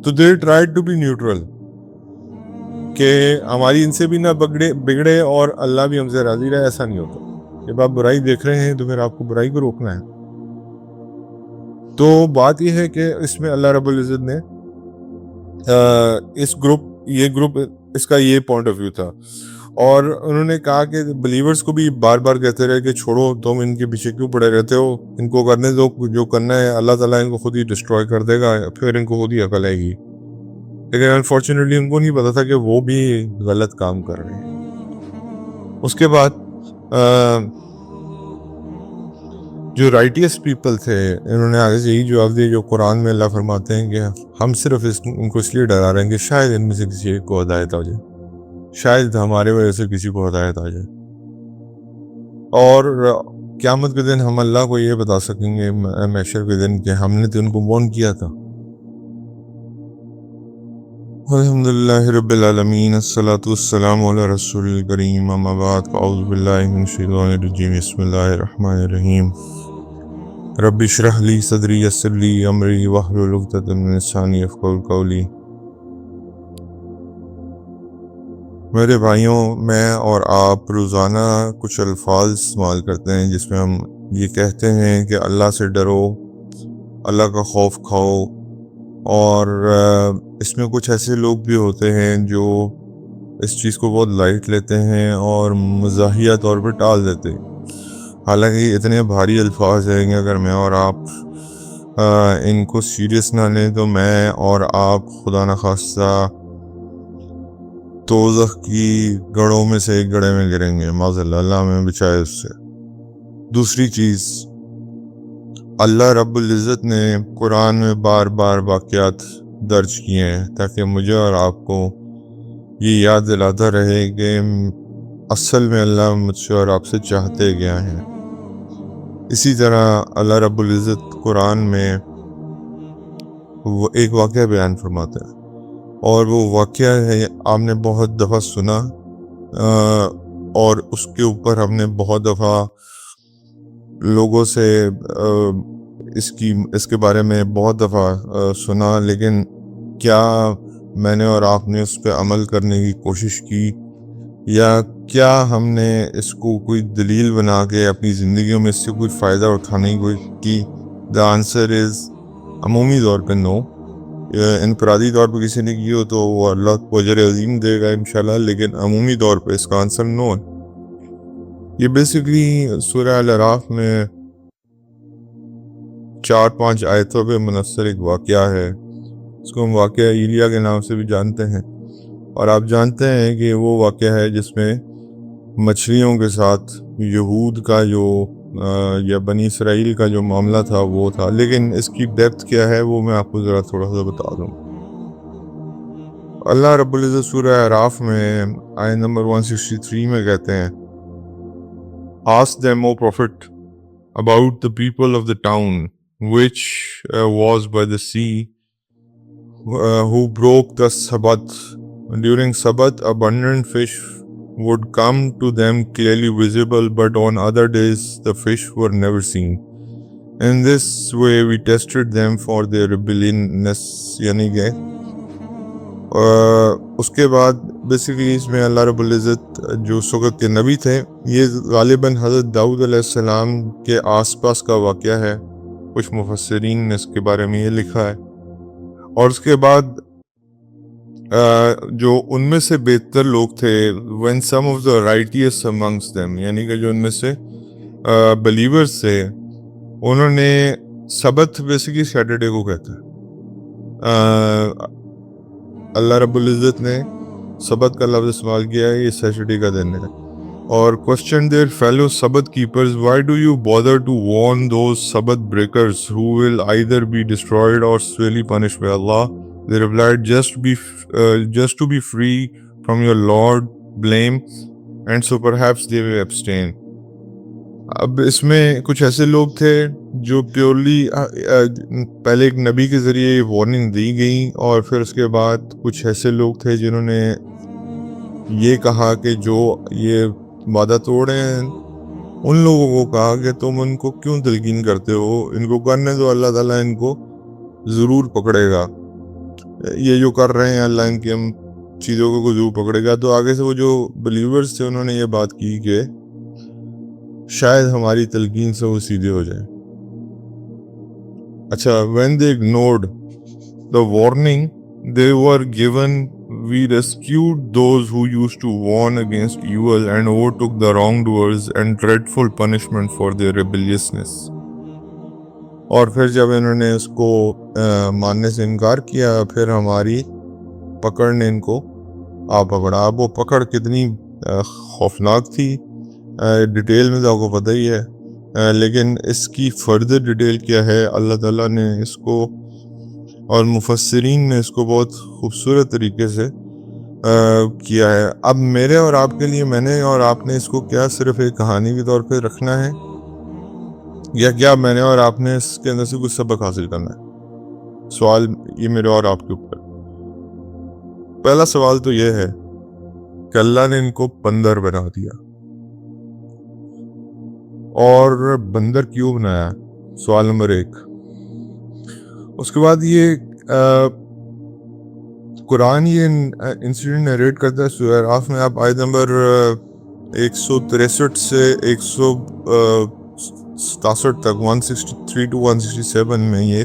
تو دے try to be neutral کہ ہماری ان سے بھی نہ بگڑے اور اللہ بھی ہم سے راضی رہے. ایسا نہیں ہوتا. جب آپ برائی دیکھ رہے ہیں تو پھر آپ کو برائی کو روکنا ہے. تو بات یہ ہے کہ اس میں اللہ رب العزت نے یہ گروپ اس کا یہ پوائنٹ آف ویو تھا, اور انہوں نے کہا کہ بلیورز کو بھی بار بار کہتے رہے کہ چھوڑو, تم ان کے پیچھے کیوں پڑے رہتے ہو, ان کو کرنے دو, جو کرنا ہے اللہ تعالیٰ ان کو خود ہی ڈسٹروائے کر دے گا, پھر ان کو خود ہی عقل آئے گی. لیکن انفارچونیٹلی ان کو نہیں پتا تھا کہ وہ بھی غلط کام کر رہے ہیں. اس کے بعد جو رائٹیس پیپل تھے انہوں نے آگے سے یہی جواب دیا جو قرآن میں اللہ فرماتے ہیں کہ ہم صرف ان کو اس لیے ڈرا رہے ہیں کہ شاید ان میں سے کسی ایک کو ہدایت آ جائے, شاید ہمارے وجہ سے کسی کو ہدایت آ جائے, اور قیامت کے دن ہم اللہ کو یہ بتا سکیں گے محشر کے دن کہ ہم نے تو ان کو وارن کیا تھا. الحمدللہ رب العالمین, الصلاۃ والسلام علی رسول الکریم, اما بعد فاعوذ باللہ من الشیطان الرجیم, بسم اللہ الرحمن الرحیم. رب اشرح لی صدری یسر لی امری واحلل عقدۃ من لسانی یفقہوا قولی. میرے بھائیوں, میں اور آپ روزانہ کچھ الفاظ استعمال کرتے ہیں جس میں ہم یہ کہتے ہیں کہ اللہ سے ڈرو, اللہ کا خوف کھاؤ, اور اس میں کچھ ایسے لوگ بھی ہوتے ہیں جو اس چیز کو بہت لائٹ لیتے ہیں اور مزاحیہ طور پر ٹال دیتے ہیں. حالانکہ اتنے بھاری الفاظ ہیں کہ اگر میں اور آپ ان کو سیریس نہ لیں تو میں اور آپ خدا نخواستہ دوزخ کی گڑھوں میں سے ایک گڑھے میں گریں گے, معاذ اللہ, اللہ ہمیں بچائے اس سے. دوسری چیز, اللہ رب العزت نے قرآن میں بار بار واقعات درج کیے ہیں تاکہ مجھے اور آپ کو یہ یاد دلاتا رہے کہ اصل میں اللہ مجھ سے اور آپ سے چاہتے کیا ہیں. اسی طرح اللہ رب العزت قرآن میں وہ ایک واقعہ بیان فرماتا ہے, اور وہ واقعہ ہے آپ نے بہت دفعہ سنا, اور اس کے اوپر ہم نے بہت دفعہ لوگوں سے اس کے بارے میں بہت دفعہ سنا, لیکن کیا میں نے اور آپ نے اس پہ عمل کرنے کی کوشش کی, یا کیا ہم نے اس کو کوئی دلیل بنا کے اپنی زندگیوں میں اس سے کوئی فائدہ اٹھانے کی کوشش کی؟ دا آنسر از عمومی طور پہ نو. انفرادی طور پہ کسی نے کی ہو تو وہ اللہ کو اجر عظیم دے گا انشاءاللہ, لیکن عمومی طور پہ اس کا آنسر نو ہے. یہ بیسیکلی سورہ الاعراف میں 4-5 آیتوں پہ منحصر ایک واقعہ ہے. اس کو ہم واقعہ ایلیا کے نام سے بھی جانتے ہیں, اور آپ جانتے ہیں کہ وہ واقعہ ہے جس میں مچھلیوں کے ساتھ یہود کا جو یا بنی اسرائیل کا جو معاملہ تھا وہ تھا. لیکن اس کی ڈیپتھ کیا ہے وہ میں آپ کو ذرا تھوڑا سا بتا دوں. اللہ رب العزت سورہ اعراف میں آیت نمبر 163 میں کہتے ہیں, Ask them, O Prophet, about the people of the town which was by the sea, who broke the Sabbath. During Sabbath, abundant fish would come to them clearly visible, but on other days the fish were never seen. In this way we tested them for their rebelliousness. یعنی کہ اس کے بعد basically اس میں اللہ رب العزت جو اس وقت کے نبی تھے, یہ غالباً حضرت داؤد علیہ السلام کے آس پاس کا واقعہ ہے. کچھ مفسرین نے اس کے بارے میں یہ لکھا ہے. اور اس کے بعد جو ان میں سے بہتر لوگ تھے, when some of the righteous amongst them, یعنی کہ جو ان میں سے believers تھے, انہوں نے سبت بیسیکلی سیٹرڈے کو کہتے ہیں, اللہ رب العزت نے سبت کا لفظ استعمال کیا ہے, یہ سیٹرڈے کا دن ہے. اور question their fellow Sabbath keepers, why do you bother to warn those Sabbath breakers who will either be destroyed or severely punished by Allah? They replied, just to be free from your Lord blame, and so perhaps they will abstain. اب اس میں کچھ ایسے لوگ تھے جو purely پہلے ایک نبی کے ذریعے وارننگ دی گئی, اور پھر اس کے بعد کچھ ایسے لوگ تھے جنہوں نے یہ کہا کہ جو یہ وعدہ توڑے ہیں ان لوگوں کو کہا کہ تم ان کو کیوں تلقین کرتے ہو, ان کو کرنے دو, اللہ تعالیٰ ان کو ضرور پکڑے گا. یہ جو کر رہے ہیں اللہ ان کی ہم چیزوں کو گزو پکڑے گا. تو آگے سے وہ جو بلیورز تھے انہوں نے یہ بات کی کہ شاید ہماری تلقین سے وہ سیدھے ہو جائیں. اچھا, when they ignored the warning they were given, we rescued those who used to warn against evil and overtook the wrongdoers and dreadful punishment for their rebelliousness. اور پھر جب انہوں نے اس کو ماننے سے انکار کیا پھر ہماری پکڑ نے ان کو آ پکڑا. اب وہ پکڑ کتنی خوفناک تھی ڈیٹیل میں تو آپ کو پتہ ہی ہے, لیکن اس کی فردر ڈیٹیل کیا ہے اللہ تعالیٰ نے اس کو اور مفسرین نے اس کو بہت خوبصورت طریقے سے کیا ہے. اب میرے اور آپ کے لیے میں نے اور آپ نے اس کو کیا صرف ایک کہانی کے طور پہ رکھنا ہے یا کیا میں نے اور آپ نے اس کے اندر سے کچھ سبق حاصل کرنا ہے؟ سوال یہ میرے اور آپ کے اوپر. پہلا سوال تو یہ ہے کہ اللہ نے ان کو بندر بنا دیا, اور بندر کیوں بنایا؟ سوال نمبر 1. اس کے بعد یہ قرآن یہ انسیڈنٹ نیریٹ کرتا ہے سورہ اعراف میں. آپ آیت نمبر 163 سے 167 تک 163 to 167 میں یہ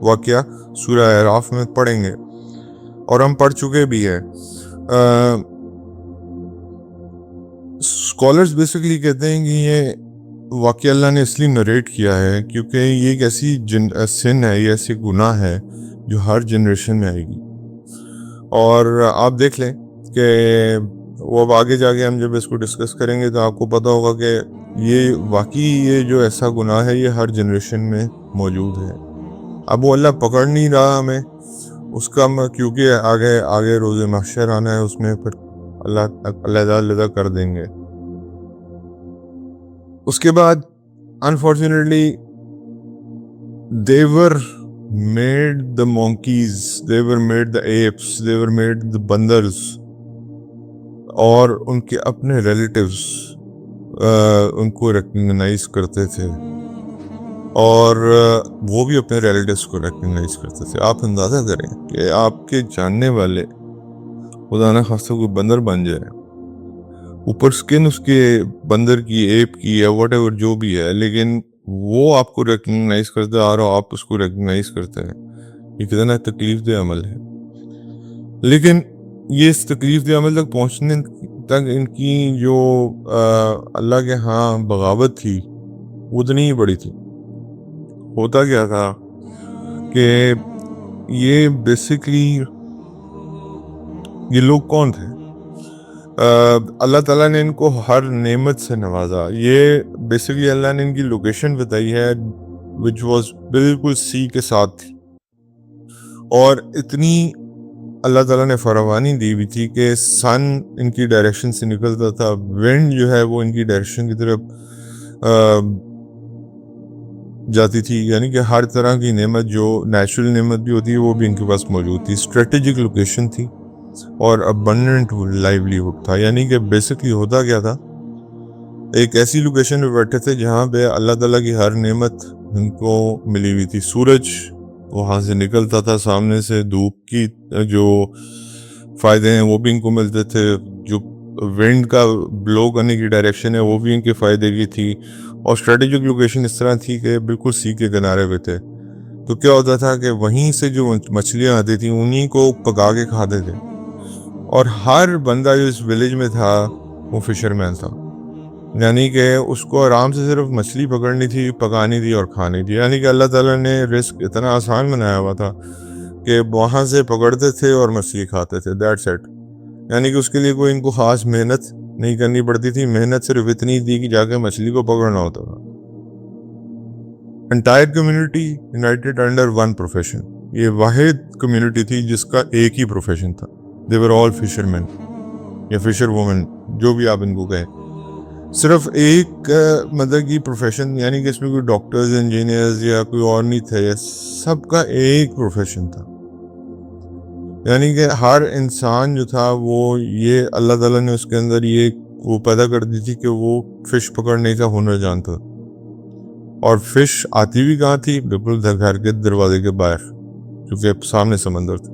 واقعہ سورہ اعراف میں پڑھیں گے اور ہم پڑھ چکے بھی ہیں. اسکالرز بیسیکلی کہتے ہیں کہ یہ واقعہ اللہ نے اس لیے نریٹ کیا ہے کیونکہ یہ ایک ایسی سن ہے, یہ ایسی گناہ ہے جو ہر جنریشن میں آئے گی. اور آپ دیکھ لیں کہ وہ اب آگے جا کے ہم جب اس کو ڈسکس کریں گے تو آپ کو پتہ ہوگا کہ یہ واقعی یہ جو ایسا گناہ ہے یہ ہر جنریشن میں موجود ہے. اب وہ اللہ پکڑ نہیں رہا ہمیں اس کا, کیونکہ آگے روز محشر آنا ہے, اس میں پھر اللہ علیحدہ کر دیں گے. اس کے بعد unfortunately they were made the monkeys, they were made the apes, they were made the بندرز, اور ان کے اپنے ریلیٹیوز ان کو ریکگنائز کرتے تھے اور وہ بھی اپنے ریلیٹیوز کو ریکگنائز کرتے تھے. آپ اندازہ کریں کہ آپ کے جاننے والے خدا نہ خواستہ کوئی بندر بن جائے, اوپر سکن اس کے بندر کی ایپ کی ہے واٹ ایور جو بھی ہے, لیکن وہ آپ کو ریکگنائز کرتا ہے اور آپ اس کو ریکگنائز کرتے ہیں. یہ کتنا تکلیف دہ عمل ہے. لیکن یہ اس تکلیف دہ عمل تک پہنچنے تک ان کی جو اللہ کے ہاں بغاوت تھی اتنی ہی بڑی تھی. ہوتا کیا تھا کہ یہ بیسیکلی یہ لوگ کون تھے؟ اللہ تعالیٰ نے ان کو ہر نعمت سے نوازا. یہ بیسیکلی اللہ نے ان کی لوکیشن بتائی ہے which was بالکل سی کے ساتھ تھی, اور اتنی اللہ تعالیٰ نے فراوانی دی ہوئی تھی کہ سن ان کی ڈائریکشن سے نکلتا تھا, ونڈ جو ہے وہ ان کی ڈائریکشن کی طرف جاتی تھی. یعنی کہ ہر طرح کی نعمت جو نیچرل نعمت بھی ہوتی ہے وہ بھی ان کے پاس موجود تھی. اسٹریٹجک لوکیشن تھی اور ابنڈنٹ لائیولیہوڈ تھا. یعنی کہ بیسکلی ہوتا کیا تھا, ایک ایسی لوکیشن پہ بیٹھے تھے جہاں پہ اللہ تعالیٰ کی ہر نعمت ان کو ملی ہوئی تھی. سورج وہاں سے نکلتا تھا, سامنے سے دھوپ کی جو فائدے ہیں وہ بھی ان کو ملتے تھے, جو ونڈ کا بلو کرنے کی ڈائریکشن ہے وہ بھی ان کے فائدے کی تھی, اور اسٹریٹجک لوکیشن اس طرح تھی کہ بالکل سی کے کنارے پہ تھے. تو کیا ہوتا تھا کہ وہیں سے جو مچھلیاں آتی تھیں انہیں کو پکا کے کھاتے تھے, اور ہر بندہ جو اس ولیج میں تھا وہ فشر مین تھا. یعنی کہ اس کو آرام سے صرف مچھلی پکڑنی تھی, پکانی تھی اور کھانی تھی. یعنی کہ اللہ تعالیٰ نے رزق اتنا آسان بنایا ہوا تھا کہ وہاں سے پکڑتے تھے اور مچھلی کھاتے تھے, دیٹس اٹ. یعنی کہ اس کے لیے کوئی ان کو خاص محنت نہیں کرنی پڑتی تھی, محنت صرف اتنی تھی کہ جا کے مچھلی کو پکڑنا ہوتا تھا. Entire community United under one profession, یہ واحد کمیونٹی تھی جس کا ایک ہی پروفیشن تھا. دے ور آل فشر مین یا فشر وومن, جو بھی آپ ان کو کہیں. صرف ایک مطلب کی پروفیشن, یعنی کہ اس میں کوئی ڈاکٹرز, انجینئرز یا کوئی اور نہیں تھے, سب کا ایک پروفیشن تھا. یعنی کہ ہر انسان جو تھا وہ یہ اللہ تعالیٰ نے اس کے اندر یہ وہ پیدا کر دی تھی کہ وہ فش پکڑنے کا ہنر جانتا. اور فش آتی بھی کہاں تھی؟ بالکل گھر کے دروازے کے باہر, کیونکہ سامنے سمندر تھا.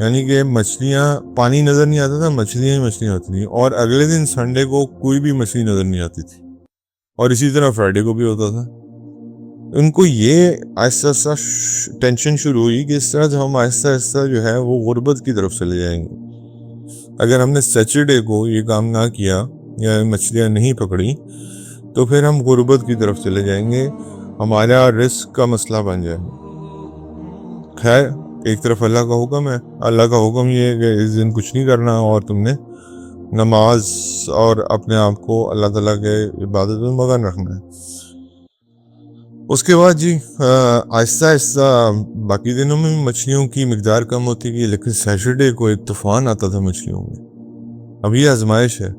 یعنی کہ مچھلیاں، پانی نظر نہیں آتا تھا، مچھلیاں ہی مچھلیاں ہوتی تھیں. اور اگلے دن سنڈے کو کوئی بھی مچھلی نظر نہیں آتی تھی، اور اسی طرح فرائیڈے کو بھی ہوتا تھا. ان کو یہ آہستہ آہستہ ٹینشن شروع ہوئی کہ اس طرح سے ہم آہستہ آہستہ جو ہے وہ غربت کی طرف چلے جائیں گے. اگر ہم نے سیچرڈے کو یہ کام نہ کیا یا مچھلیاں نہیں پکڑی تو پھر ہم غربت کی طرف چلے جائیں گے، ہمارا رزق کا مسئلہ بن جائے گا. خیر، ایک طرف اللہ کا حکم ہے، اللہ کا حکم یہ ہے کہ اس دن کچھ نہیں کرنا، اور تم نے نماز اور اپنے آپ کو اللہ تعالیٰ کے عبادت میں مگن رکھنا ہے. اس کے بعد جی آہستہ آہستہ باقی دنوں میں مچھلیوں کی مقدار کم ہوتی گئی، لیکن سیٹرڈے کو ایک طوفان آتا تھا مچھلیوں میں. اب یہ آزمائش ہے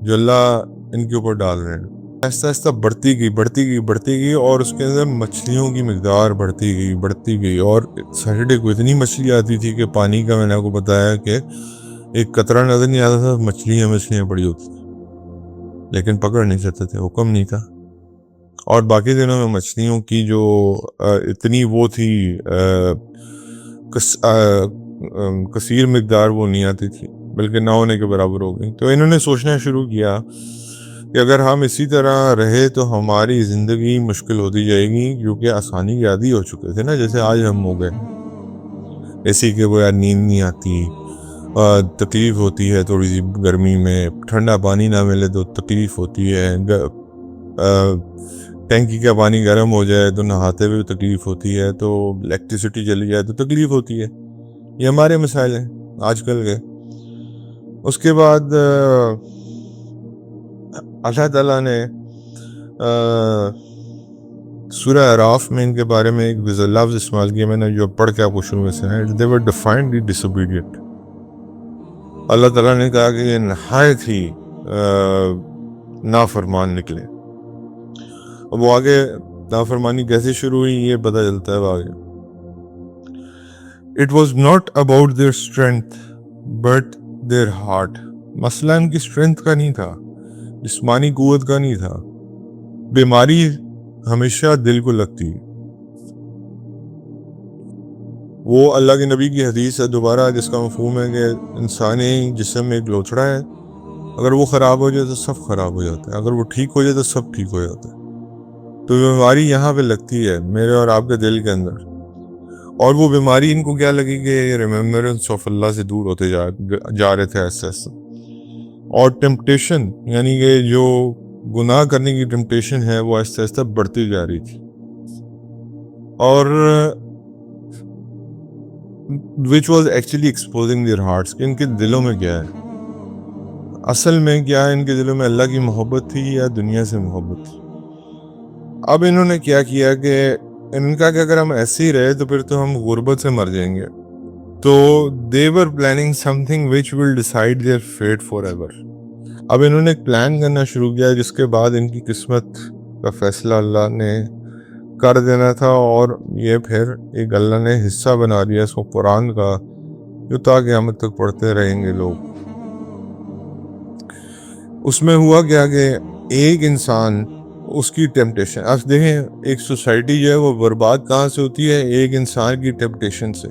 جو اللہ ان کے اوپر ڈال رہے ہیں. آہستہ آہستہ بڑھتی گئی، اور اس کے اندر مچھلیوں کی مقدار بڑھتی گئی. اور سیٹرڈے کو اتنی مچھلی آتی تھی کہ پانی کا، میں نے آپ کو بتایا کہ ایک قطرہ نظر نہیں آتا تھا، مچھلیاں بڑی ہوتی تھی، لیکن پکڑ نہیں سکتے تھے، حکم نہیں تھا. اور باقی دنوں میں مچھلیوں کی جو اتنی وہ تھی کثیر مقدار وہ نہیں آتی تھی، بلکہ نہ ہونے کے برابر ہو گئی. تو انہوں نے سوچنا شروع کیا کہ اگر ہم اسی طرح رہے تو ہماری زندگی مشکل ہوتی جائے گی، کیونکہ آسانی کے عادی ہو چکے تھے نا، جیسے آج ہم ہو گئے. ایسی کہ وہ یار نیند نہیں آتی، تکلیف ہوتی ہے تھوڑی سی گرمی میں، ٹھنڈا پانی نہ ملے تو تکلیف ہوتی ہے، ٹینکی کا پانی گرم ہو جائے تو نہاتے ہوئے تکلیف ہوتی ہے، تو الیکٹریسٹی چلی جائے تو تکلیف ہوتی ہے. یہ ہمارے مسائل ہیں آج کل کے. اس کے بعد اللہ تعالیٰ نے سورہ اعراف میں ان کے بارے میں ایک لفظ استعمال کیا، میں نے جو پڑھ کے آپ کو شروع میں سے ہے، they were definedly disobedient. اللہ تعالیٰ نے کہا کہ یہ نہایت ہی نافرمان نکلے. اب وہ آگے نافرمانی کیسے شروع ہوئی یہ پتہ چلتا ہے آگے. It was not about their strength but their heart. مسئلہ ان کی اسٹرینتھ کا نہیں تھا، جسمانی قوت کا نہیں تھا. بیماری ہمیشہ دل کو لگتی ہے. وہ اللہ کے نبی کی حدیث ہے دوبارہ، جس کا مفہوم ہے کہ انسانی جسم میں ایک لوچڑا ہے، اگر وہ خراب ہو جائے تو سب خراب ہو جاتا ہے، اگر وہ ٹھیک ہو جائے تو سب ٹھیک ہو جاتا ہے. تو بیماری یہاں پہ لگتی ہے میرے اور آپ کے دل کے اندر. اور وہ بیماری ان کو کیا لگی کہ ریممبرنس آف اللہ سے دور ہوتے جا رہے تھے ایسے ایسے. اور ٹیمپٹیشن، یعنی کہ جو گناہ کرنے کی ٹیمپٹیشن ہے وہ آہستہ آہستہ بڑھتی جا رہی تھی. اور which was actually exposing their hearts، کہ ان کے دلوں میں کیا ہے، اصل میں کیا ہے، ان کے دلوں میں اللہ کی محبت تھی یا دنیا سے محبت تھی. اب انہوں نے کیا کیا کہ ان کا کہ اگر ہم ایسے ہی رہے تو پھر تو ہم غربت سے مر جائیں گے. تو they were planning something which will decide their fate forever. اب انہوں نے ایک پلان کرنا شروع کیا جس کے بعد ان کی قسمت کا فیصلہ اللہ نے کر دینا تھا، اور یہ پھر ایک اللہ نے حصہ بنا دیا اس کو قرآن کا، جو تا قیامت تک پڑھتے رہیں گے لوگ. اس میں ہوا کیا کہ ایک انسان اس کی ٹیمپٹیشن، اب دیکھیں ایک سوسائٹی جو ہے وہ برباد کہاں سے ہوتی ہے، ایک انسان کی ٹیمپٹیشن سے.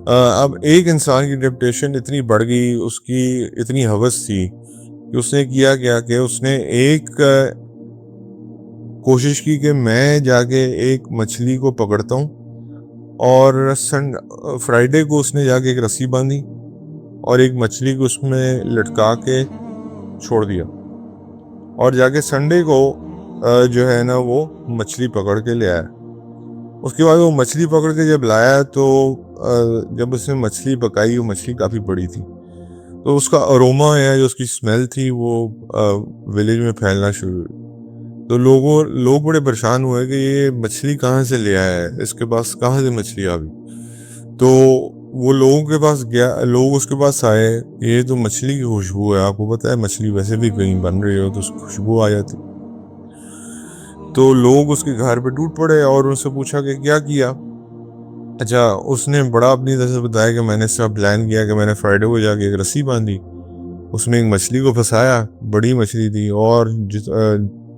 اب ایک انسان کی ٹیمپٹیشن اتنی بڑھ گئی، اس کی اتنی ہوس تھی کہ اس نے کیا کہ اس نے ایک کوشش کی کہ میں جا کے ایک مچھلی کو پکڑتا ہوں، اور فرائیڈے کو اس نے جا کے ایک رسی باندھی اور ایک مچھلی کو اس میں لٹکا کے چھوڑ دیا، اور جا کے سنڈے کو جو ہے نا وہ مچھلی پکڑ کے لے آیا. اس کے بعد وہ مچھلی پکڑ کے جب لایا تو جب اس نے مچھلی پکائی، وہ مچھلی کافی بڑی تھی، تو اس کا اروما ہے جو اس کی اسمیل تھی وہ ولیج میں پھیلنا شروع ہوئی. تو لوگ بڑے پریشان ہوئے کہ یہ مچھلی کہاں سے لے آیا ہے، اس کے پاس کہاں سے مچھلی آ گئی. تو وہ لوگوں کے پاس گیا، لوگ اس کے پاس آئے، یہ تو مچھلی کی خوشبو ہے، آپ کو پتہ ہے مچھلی ویسے بھی کہیں بن رہی ہو تو اس کی خوشبو آ جاتی. تو لوگ اس کے گھر پہ ٹوٹ پڑے اور ان سے پوچھا کہ کیا. اچھا، اس نے بڑا اپنی طرح سے بتایا کہ میں نے اس کا پلان کیا کہ میں نے فرائیڈے کو جا کے ایک رسی باندھی، اس میں ایک مچھلی کو پھنسایا، بڑی مچھلی تھی، اور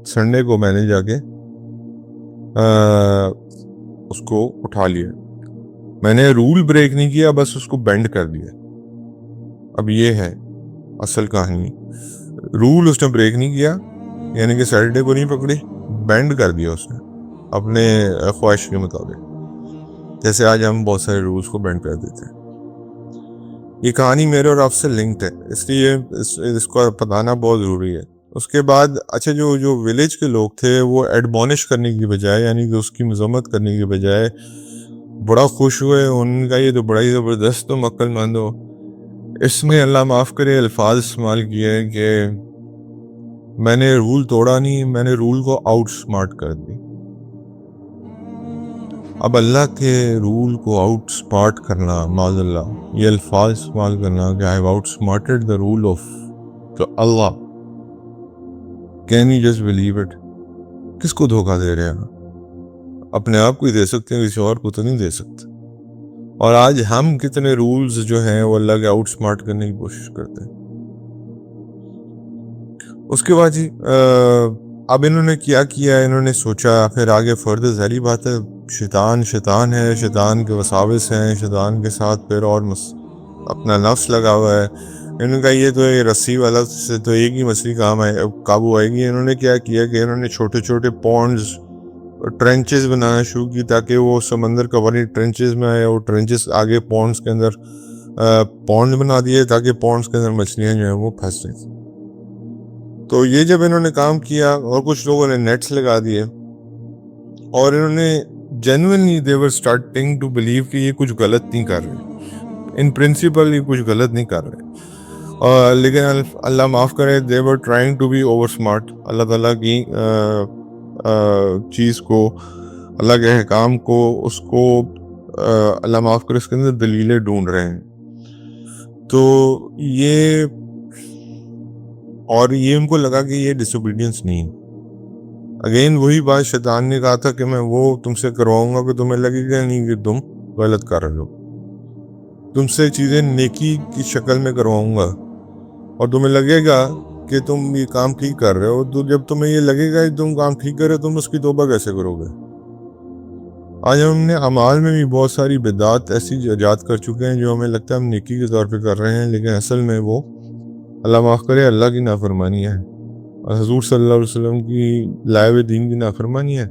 سنڈے کو میں نے جا کے اس کو اٹھا لیا. میں نے رول بریک نہیں کیا, بس اس کو بینڈ کر دیا. اب یہ ہے اصل کہانی. رول اس نے بریک نہیں کیا, یعنی کہ سیٹرڈے کو نہیں پکڑی, بینڈ کر دیا اس نے اپنے خواہش کے مطابق, جیسے آج ہم بہت سارے رولز کو بینڈ کر دیتے ہیں. یہ کہانی میرے اور آپ سے لنکڈ ہے, اس لیے اس کو بتانا بہت ضروری ہے. اس کے بعد اچھا جو ولیج کے لوگ تھے وہ ایڈمونش کرنے کی بجائے, یعنی کہ اس کی مذمت کرنے کی بجائے بڑا خوش ہوئے. ان کا یہ تو بڑا ہی زبردست تم عقل مند ہو. اس میں اللہ معاف کرے الفاظ استعمال کیے کہ میں نے رول توڑا نہیں, میں نے رول کو آؤٹ سمارٹ کر دی. اب اللہ کے رول کو آؤٹ سمارٹ کرنا, معاذ اللہ, یہ الفاظ استعمال کرنا کہ I have outsmarted the rule of Allah. Can you just believe it? کس کو دھوکہ دے رہے ہیں؟ اپنے آپ کو ہی دے سکتے ہیں, کسی اور کو تو نہیں دے سکتے. اور آج ہم کتنے رولز جو ہیں وہ اللہ کے آؤٹ سمارٹ کرنے کی کوشش کرتے ہیں. اس کے بعد جی اب انہوں نے کیا کیا, انہوں نے سوچا پھر آگے فردر, ظاہری بات ہے شیطان ہے, شیطان کے وساوس ہیں, شیطان کے ساتھ پھر اور اپنا نفس لگا ہوا ہے. انہوں نے کہا یہ تو رسی والا سے تو ایک ہی مچھلی قابو آئے گی. انہوں نے کیا کیا کہ انہوں نے چھوٹے چھوٹے پونڈز, ٹرنچز بنانا شروع کی تاکہ وہ سمندر کا پانی ٹرنچز میں آئے, اور ٹرنچز آگے پونڈز کے اندر پونڈ بنا دیے تاکہ پونڈز کے اندر مچھلیاں جو ہیں وہ پھنس جائیں. تو یہ جب انہوں نے کام کیا, اور کچھ لوگوں نے نیٹس لگا دیے, اور انہوں نے genuinely they were starting to believe کہ یہ کچھ غلط نہیں کر رہے, ان پرنسپل یہ کچھ غلط نہیں کر رہے. لیکن اللہ معاف کرے they were trying to be over smart. اللہ تعالیٰ کی چیز کو, اللہ کے احکام کو, اس کو اللہ معاف کرے اس کے اندر دلیلیں ڈھونڈ رہے ہیں. تو یہ ان کو لگا کہ یہ ڈس اوبیڈینس نہیں. اگین وہی بات شیطان نے کہا تھا کہ میں وہ تم سے کرواؤں گا کہ تمہیں لگے گا نہیں کہ تم غلط کر رہے ہو. تم سے چیزیں نیکی کی شکل میں کرواؤں گا, اور تمہیں لگے گا کہ تم یہ کام ٹھیک کر رہے ہو. تو جب تمہیں یہ لگے گا کہ تم کام ٹھیک کر رہے ہو, تم اس کی توبہ کیسے کرو گے؟ آج ہم نے اعمال میں بھی بہت ساری بدعات ایسی ایجاد کر چکے ہیں جو ہمیں لگتا ہے ہم نیکی کے طور پہ کر رہے ہیں, لیکن اصل میں وہ اللہ معاف کرے اللہ کی نافرمانی ہے, اور حضور صلی اللہ علیہ وسلم کی لائے ہوئے دین کی نافرمانی ہے.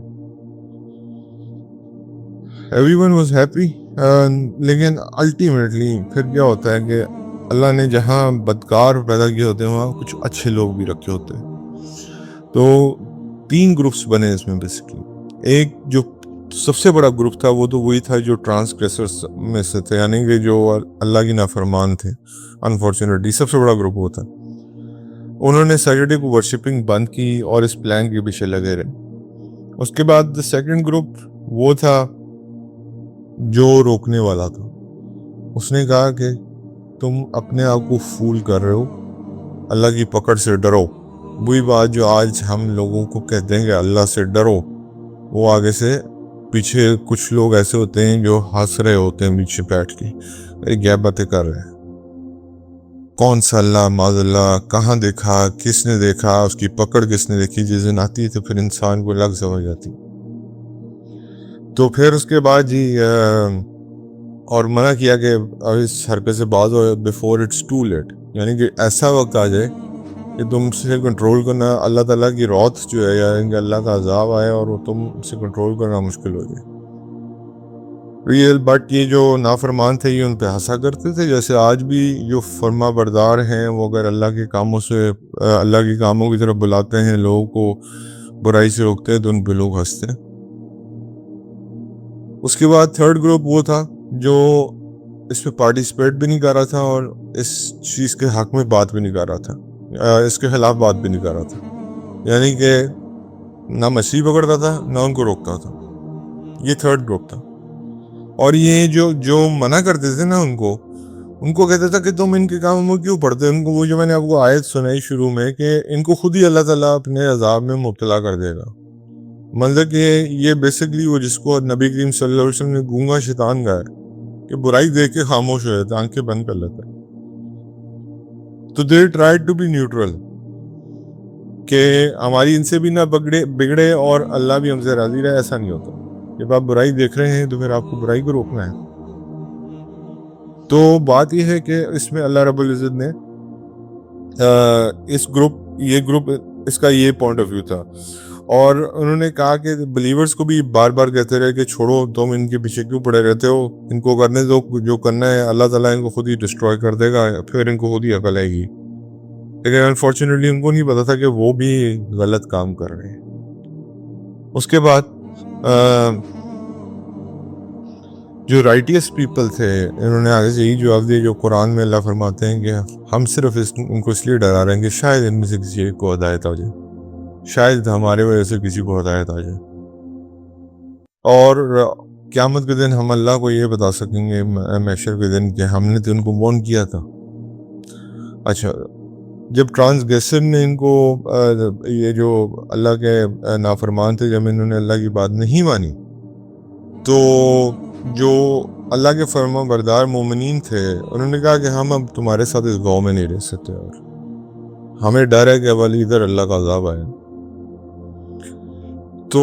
Everyone was happy, لیکن الٹیمیٹلی پھر کیا ہوتا ہے کہ اللہ نے جہاں بدکار پیدا کیے ہوتے ہیں وہاں کچھ اچھے لوگ بھی رکھے ہوتے ہیں. تو 3 گروپس بنے اس میں بیسکلی. ایک جو سب سے بڑا گروپ تھا وہ تو وہی تھا جو ٹرانسگریسرز میں سے تھے, یعنی کہ جو اللہ کی نافرمان تھے. انفارچونیٹلی سب سے بڑا گروپ وہ تھا. انہوں نے سیٹرڈے کو ورشپنگ بند کی اور اس پلان کے پیچھے لگے رہے. اس کے بعد سیکنڈ گروپ وہ تھا جو روکنے والا تھا. اس نے کہا کہ تم اپنے آپ کو فول کر رہے ہو, اللہ کی پکڑ سے ڈرو. وہی بات جو آج ہم لوگوں کو کہتے ہیں کہ اللہ سے ڈرو, وہ آگے سے پیچھے کچھ لوگ ایسے ہوتے ہیں جو ہنس رہے ہوتے ہیں پیچھے بیٹھ کے, کیا باتیں کر رہے ہیں, کون سا اللہ, معاذ اللہ, کہاں دیکھا, کس نے دیکھا, اس کی پکڑ کس نے دیکھی. جس دن آتی ہے تو پھر انسان کو لگ سمجھ جاتی. تو پھر اس کے بعد جی اور منع کیا کہ اس حرکت سے باز ہو بیفور اٹس ٹو لیٹ, یعنی کہ ایسا وقت آ جائے کہ تم سے کنٹرول کرنا, اللہ تعالیٰ کی روت جو ہے یا اللہ کا عذاب آئے اور وہ تم سے کنٹرول کرنا مشکل ہو جائے. بٹ یہ جو نافرمان تھے یہ ان پہ ہنسا کرتے تھے, جیسے آج بھی جو فرما بردار ہیں وہ اگر اللہ کے کاموں سے, اللہ کے کاموں کی طرف بلاتے ہیں, لوگوں کو برائی سے روکتے ہیں, تو ان پہ لوگ ہنستے ہیں. اس کے بعد تھرڈ گروپ وہ تھا جو اس پہ پارٹیسپیٹ بھی نہیں کر رہا تھا اور اس چیز کے حق میں بات بھی نہیں کر رہا تھا, اس کے خلاف بات بھی نہیں کر رہا تھا. یعنی کہ نہ مچھلی پکڑتا تھا نہ ان کو روکتا تھا. یہ تھرڈ گروپ تھا. اور یہ جو منع کرتے تھے نا ان کو کہتا تھا کہ تم ان کے کاموں میں کیوں پڑھتے. ان کو وہ جو میں نے آپ کو آیت سنائی شروع میں کہ ان کو خود ہی اللہ تعالیٰ اپنے عذاب میں مبتلا کر دے گا. مطلب کہ یہ بیسکلی وہ جس کو نبی کریم صلی اللہ علیہ وسلم نے گونگا شیطان کہا ہے کہ برائی دیکھ کے خاموش ہو جاتا ہے, آنکھیں بند کر لیتا ہے. تو they tried to be neutral کہ ہماری ان سے بھی نہ بگڑے اور اللہ بھی ہم سے راضی رہے. ایسا نہیں ہوتا. جب آپ برائی دیکھ رہے ہیں تو پھر آپ کو برائی کو روکنا ہے. تو بات یہ ہے کہ اس میں اللہ رب العزت نے یہ گروپ اس کا یہ پوائنٹ آف ویو تھا، اور انہوں نے کہا کہ بلیورز کو بھی بار بار کہتے رہے کہ چھوڑو، تم ان کے پیچھے کیوں پڑے رہتے ہو، ان کو کرنے دو، جو کرنا ہے اللہ تعالیٰ ان کو خود ہی ڈسٹروائے کر دے گا، پھر ان کو خود ہی عقل آئے گی. لیکن انفارچونیٹلی ان کو نہیں پتا تھا کہ وہ بھی غلط کام کر رہے ہیں. اس کے بعد جو رائٹیس پیپل تھے انہوں نے آگے سے یہی جواب دیا جو قرآن میں اللہ فرماتے ہیں کہ ہم صرف ان کو اس لیے ڈرا رہے ہیں کہ شاید ان میں سے کسی ایک کو ہدایت آ جائے، شاید ہمارے وجہ سے کسی کو ہدایت آ جائے، اور قیامت کے دن ہم اللہ کو یہ بتا سکیں گے محشر کے دن کہ ہم نے تو ان کو وارن کیا تھا. اچھا، جب ٹرانسگریسر نے ان کو یہ جو اللہ کے نافرمان تھے، جب انہوں نے اللہ کی بات نہیں مانی، تو جو اللہ کے فرما بردار مومنین تھے انہوں نے کہا کہ ہم اب تمہارے ساتھ اس گاؤں میں نہیں رہ سکتے، اور ہمیں ڈر ہے کہ اب ادھر اللہ کا عذاب آئے. تو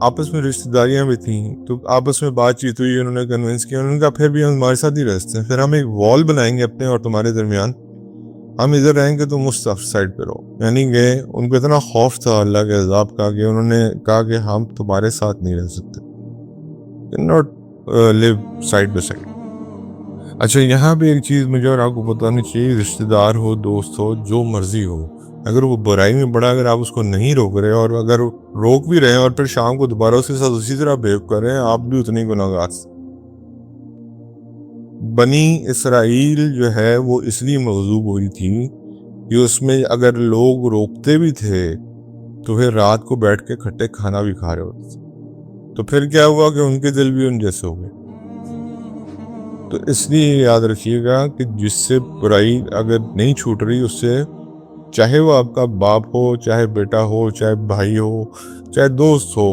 آپس میں رشتہ داریاں بھی تھیں، تو آپس میں بات چیت ہوئی، انہوں نے کنونس کیا، انہوں نے کہا پھر بھی ہم تمہارے ساتھ ہی رہ سکتے ہیں، پھر ہم ایک وال بنائیں گے اپنے اور تمہارے درمیان، ہم ادھر رہیں گے تو مستف سائڈ پہ رہو. یعنی کہ ان کو اتنا خوف تھا اللہ کے عذاب کا کہ انہوں نے کہا کہ ہم تمہارے ساتھ نہیں رہ سکتے، not live side by side. اچھا، یہاں پہ ایک چیز مجھے اور آپ کو بتانی چاہیے، رشتہ دار ہو، دوست ہو، جو مرضی ہو، اگر وہ برائی میں بڑا، اگر آپ اس کو نہیں روک رہے، اور اگر روک بھی رہے ہیں اور پھر شام کو دوبارہ اس کے ساتھ اسی طرح بہیو کر رہے ہیں، آپ بھی اتنے گناہگار. بنی اسرائیل جو ہے وہ اس لیے مغضوب ہوئی تھی کہ اس میں اگر لوگ روکتے بھی تھے تو پھر رات کو بیٹھ کے کھٹے کھانا بھی کھا رہے ہوتے تھے، تو پھر کیا ہوا کہ ان کے دل بھی ان جیسے ہو گئے. تو اس لیے یاد رکھیے گا کہ جس سے برائی اگر نہیں چھوٹ رہی، اس سے چاہے وہ آپ کا باپ ہو، چاہے بیٹا ہو، چاہے بھائی ہو، چاہے دوست ہو،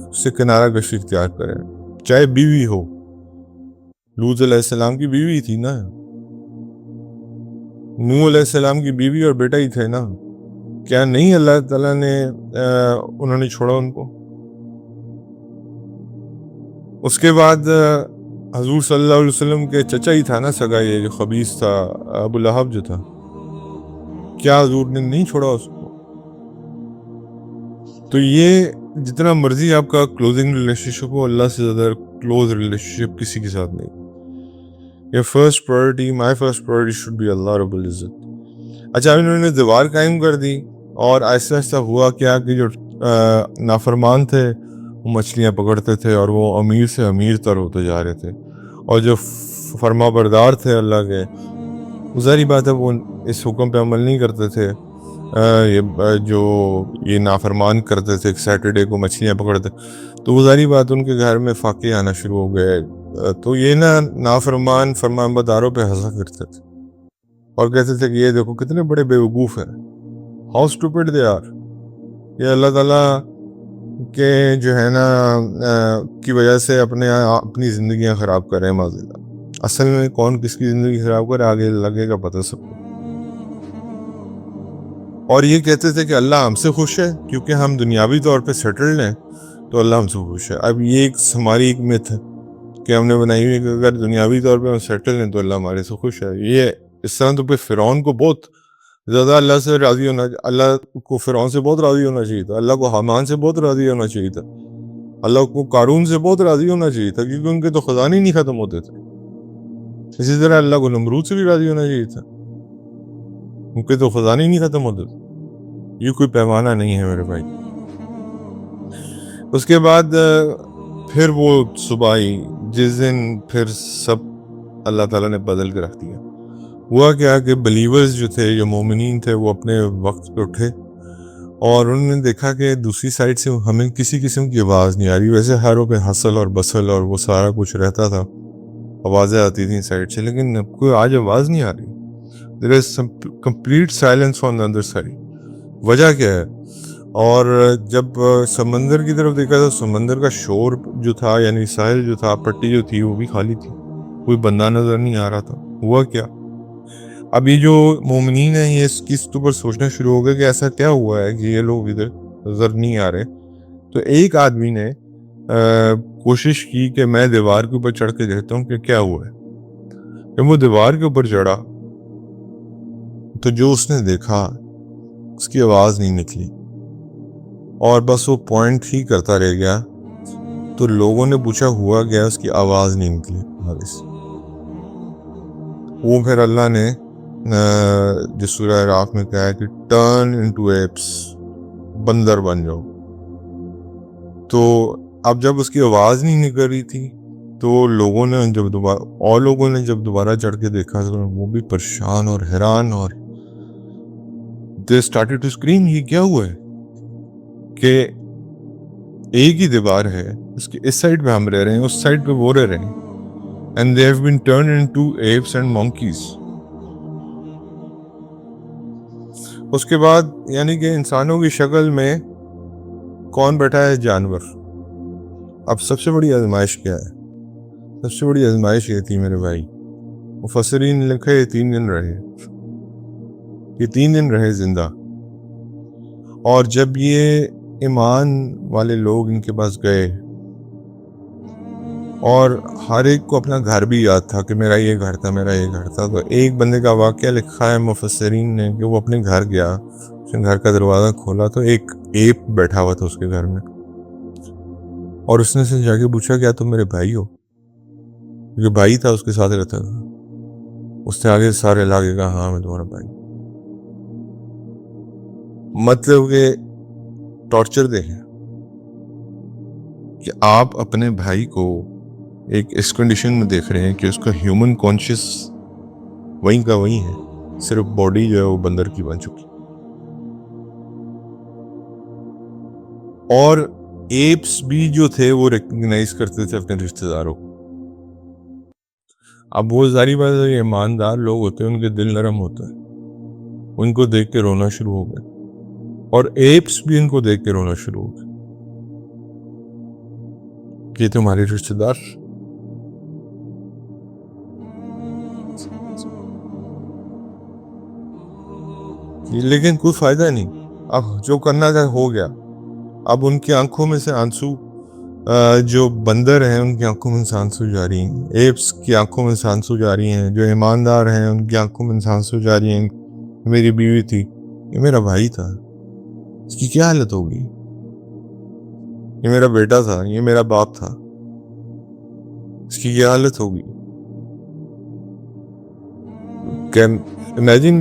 اس سے کنارہ کشی اختیار کریں. چاہے بیوی ہو، لوط علیہ السلام کی بیوی تھی نا، نوح علیہ السلام کی بیوی اور بیٹا ہی تھے نا، کیا نہیں اللہ تعالیٰ نے انہوں نے چھوڑا ان کو. اس کے بعد حضور صلی اللہ علیہ وسلم کے چچا ہی تھا نا سگا، یہ جو خبیث تھا ابو لہب جو تھا، کیا حضور نے نہیں چھوڑا اس کو. تو یہ جتنا مرضی آپ کا کلوزنگ ریلیشن شپ ہو، اللہ سے زیادہ کلوز ریلیشن شپ کسی کے ساتھ نہیں. یہ first priority, my first priority should be اللہ رب العزت. اچھا، انہوں نے دیوار قائم کر دی، اور آہستہ آہستہ ہوا کیا کہ جو نافرمان تھے وہ مچھلیاں پکڑتے تھے، اور وہ امیر سے امیر تر ہوتے جا رہے تھے، اور جو فرما بردار تھے اللہ کے، ظاہری بات ہے وہ اس حکم پہ عمل نہیں کرتے تھے. جو یہ نافرمان کرتے تھے سیٹرڈے کو مچھلیاں پکڑتے، تو وہ ظاہری بات ان کے گھر میں فاقے آنا شروع ہو گئے. تو یہ نافرمان فرمان برداروں پہ ہنسا کرتے تھے اور کہتے تھے کہ یہ دیکھو کتنے بڑے بیوقوف ہیں، ہاؤ اسٹوپڈ دے آر. یہ اللہ تعالیٰ کے جو ہے نا کی وجہ سے اپنی زندگیاں خراب کر رہے ہیں معذاللہ. اصل میں کون کس کی زندگی خراب کرے آگے لگے گا پتہ سب کو. اور یہ کہتے تھے کہ اللہ ہم سے خوش ہے کیونکہ ہم دنیاوی طور پہ سیٹلڈ ہیں، تو اللہ ہم سے خوش ہے. اب یہ ہماری ایک مت ہے کہ ہم نے بنائی ہوئی کہ اگر دنیاوی طور پہ ہم سیٹل ہیں تو اللہ ہمارے سے خوش ہے. یہ اس طرح تو پھر فرعون کو بہت زیادہ اللہ سے راضی ہونا، اللہ کو فرعون سے بہت راضی ہونا چاہیے تھا، اللہ کو حامان سے بہت راضی ہونا چاہیے تھا، اللہ کو قارون سے بہت راضی ہونا چاہیے تھا، کیونکہ ان کے تو خزانے ہی نہیں ختم ہوتے تھے. اسی طرح اللہ کو نمرود سے بھی راضی ہونا چاہیے تھا، ان کے تو خزانے ہی نہیں ختم ہوتے تھے. یہ کوئی پیمانہ نہیں ہے میرے بھائی. اس کے بعد پھر وہ صبح آئی جس دن پھر سب اللہ تعالیٰ نے بدل کے رکھ دیا. ہوا کیا کہ بلیورز جو تھے، جو مومنین تھے، وہ اپنے وقت پہ اٹھے اور انہوں نے دیکھا کہ دوسری سائڈ سے ہمیں کسی قسم کی آواز نہیں آ رہی. ویسے ہروں پہ حسل اور بسل اور وہ سارا کچھ رہتا تھا، آوازیں آتی تھیں سائڈ سے، لیکن کوئی آج آواز نہیں آ رہی. There is some complete silence on the other side. وجہ کیا ہے؟ اور جب سمندر کی طرف دیکھا تو سمندر کا شور جو تھا، یعنی ساحل جو تھا، پٹی جو تھی، وہ بھی خالی تھی، کوئی بندہ نظر نہیں آ رہا تھا. ہوا کیا؟ اب یہ جو مومنین ہیں یہ اس کے اوپر سوچنا شروع ہو گئے کہ ایسا کیا ہوا ہے کہ یہ لوگ ادھر نظر نہیں آ رہے. تو ایک آدمی نے کوشش کی کہ میں دیوار کے اوپر چڑھ کے دیکھتا ہوں کہ کیا ہوا ہے. جب وہ دیوار کے اوپر چڑھا تو جو اس نے دیکھا اس کی آواز نہیں نکلی اور بس وہ پوائنٹ ہی کرتا رہ گیا. تو لوگوں نے پوچھا ہوا گیا, اس کی آواز نہیں نکلی آگے سے. وہ پھر اللہ نے جس سورہ اعراف میں کہا ہے کہ ٹرن انٹو ایپس, بندر بن جاؤ. تو اب جب اس کی آواز نہیں نکل رہی تھی تو لوگوں نے جب دوبارہ چڑھ کے دیکھا تو وہ بھی پریشان اور حیران, اور they started to scream, یہ کیا ہوا ہے کہ ایک ہی دیوار ہے, اس کے اس سائڈ پہ ہم رہ رہے ہیں, اس سائڈ پہ وہ رہ رہے ہیں, and they have been turned into apes and monkeys. اس کے بعد یعنی کہ انسانوں کی شکل میں کون بیٹھا ہے؟ جانور. اب سب سے بڑی آزمائش کیا ہے؟ سب سے بڑی آزمائش یہ تھی میرے بھائی, مفسرین نے لکھا یہ 3 دن رہے, یہ 3 دن رہے زندہ. اور جب یہ ایمان والے لوگ ان کے پاس گئے اور ہر ایک کو اپنا گھر بھی یاد تھا کہ میرا یہ گھر تھا, میرا یہ گھر تھا, تو ایک بندے کا واقعہ لکھا ہے مفسرین نے کہ وہ اپنے گھر گیا, اس نے گھر کا دروازہ کھولا تو ایک ایپ بیٹھا ہوا تھا اس کے گھر میں, اور اس نے سے جا کے پوچھا کیا تم میرے بھائی ہو؟ کیونکہ بھائی تھا اس کے ساتھ رہتا تھا. اس نے آگے سارے علاقے کہا ہاں میں تمہارا بھائی. مطلب کہ ٹارچر دیکھیں کہ آپ اپنے بھائی کو ایک اس کنڈیشن میں دیکھ رہے ہیں کہ اس کا ہیومن کانشیس وہیں کا وہیں ہے, صرف باڈی جو ہے وہ بندر کی بن چکی. اور ایپس بھی جو تھے وہ ریکگنائز کرتے تھے اپنے رشتہ داروں کو. اب وہ ظاہری بات ہے ایماندار لوگ ہوتے ہیں, ان کے دل نرم ہوتا ہے, ان کو دیکھ کے رونا شروع ہو گئے, اور ایپس بھی ان کو دیکھ کے رونا شروع ہو گئے کہ تمہارے رشتہ دار. لیکن کوئی فائدہ نہیں, اب جو کرنا تھا ہو گیا. اب ان کی آنکھوں میں سے آنسو, جو بندر ہیں ان کی آنکھوں میں سے آنسو جاری ہیں, ایپس کی آنکھوں میں سے آنسو جاری ہیں, جو ایماندار ہیں ان کی آنکھوں میں سے آنسو جاری ہیں. میری بیوی تھی, یہ میرا بھائی تھا, اس کی کیا حالت ہوگی؟ یہ میرا بیٹا تھا, یہ میرا باپ تھا, اس کی کیا حالت ہوگی؟ امیجن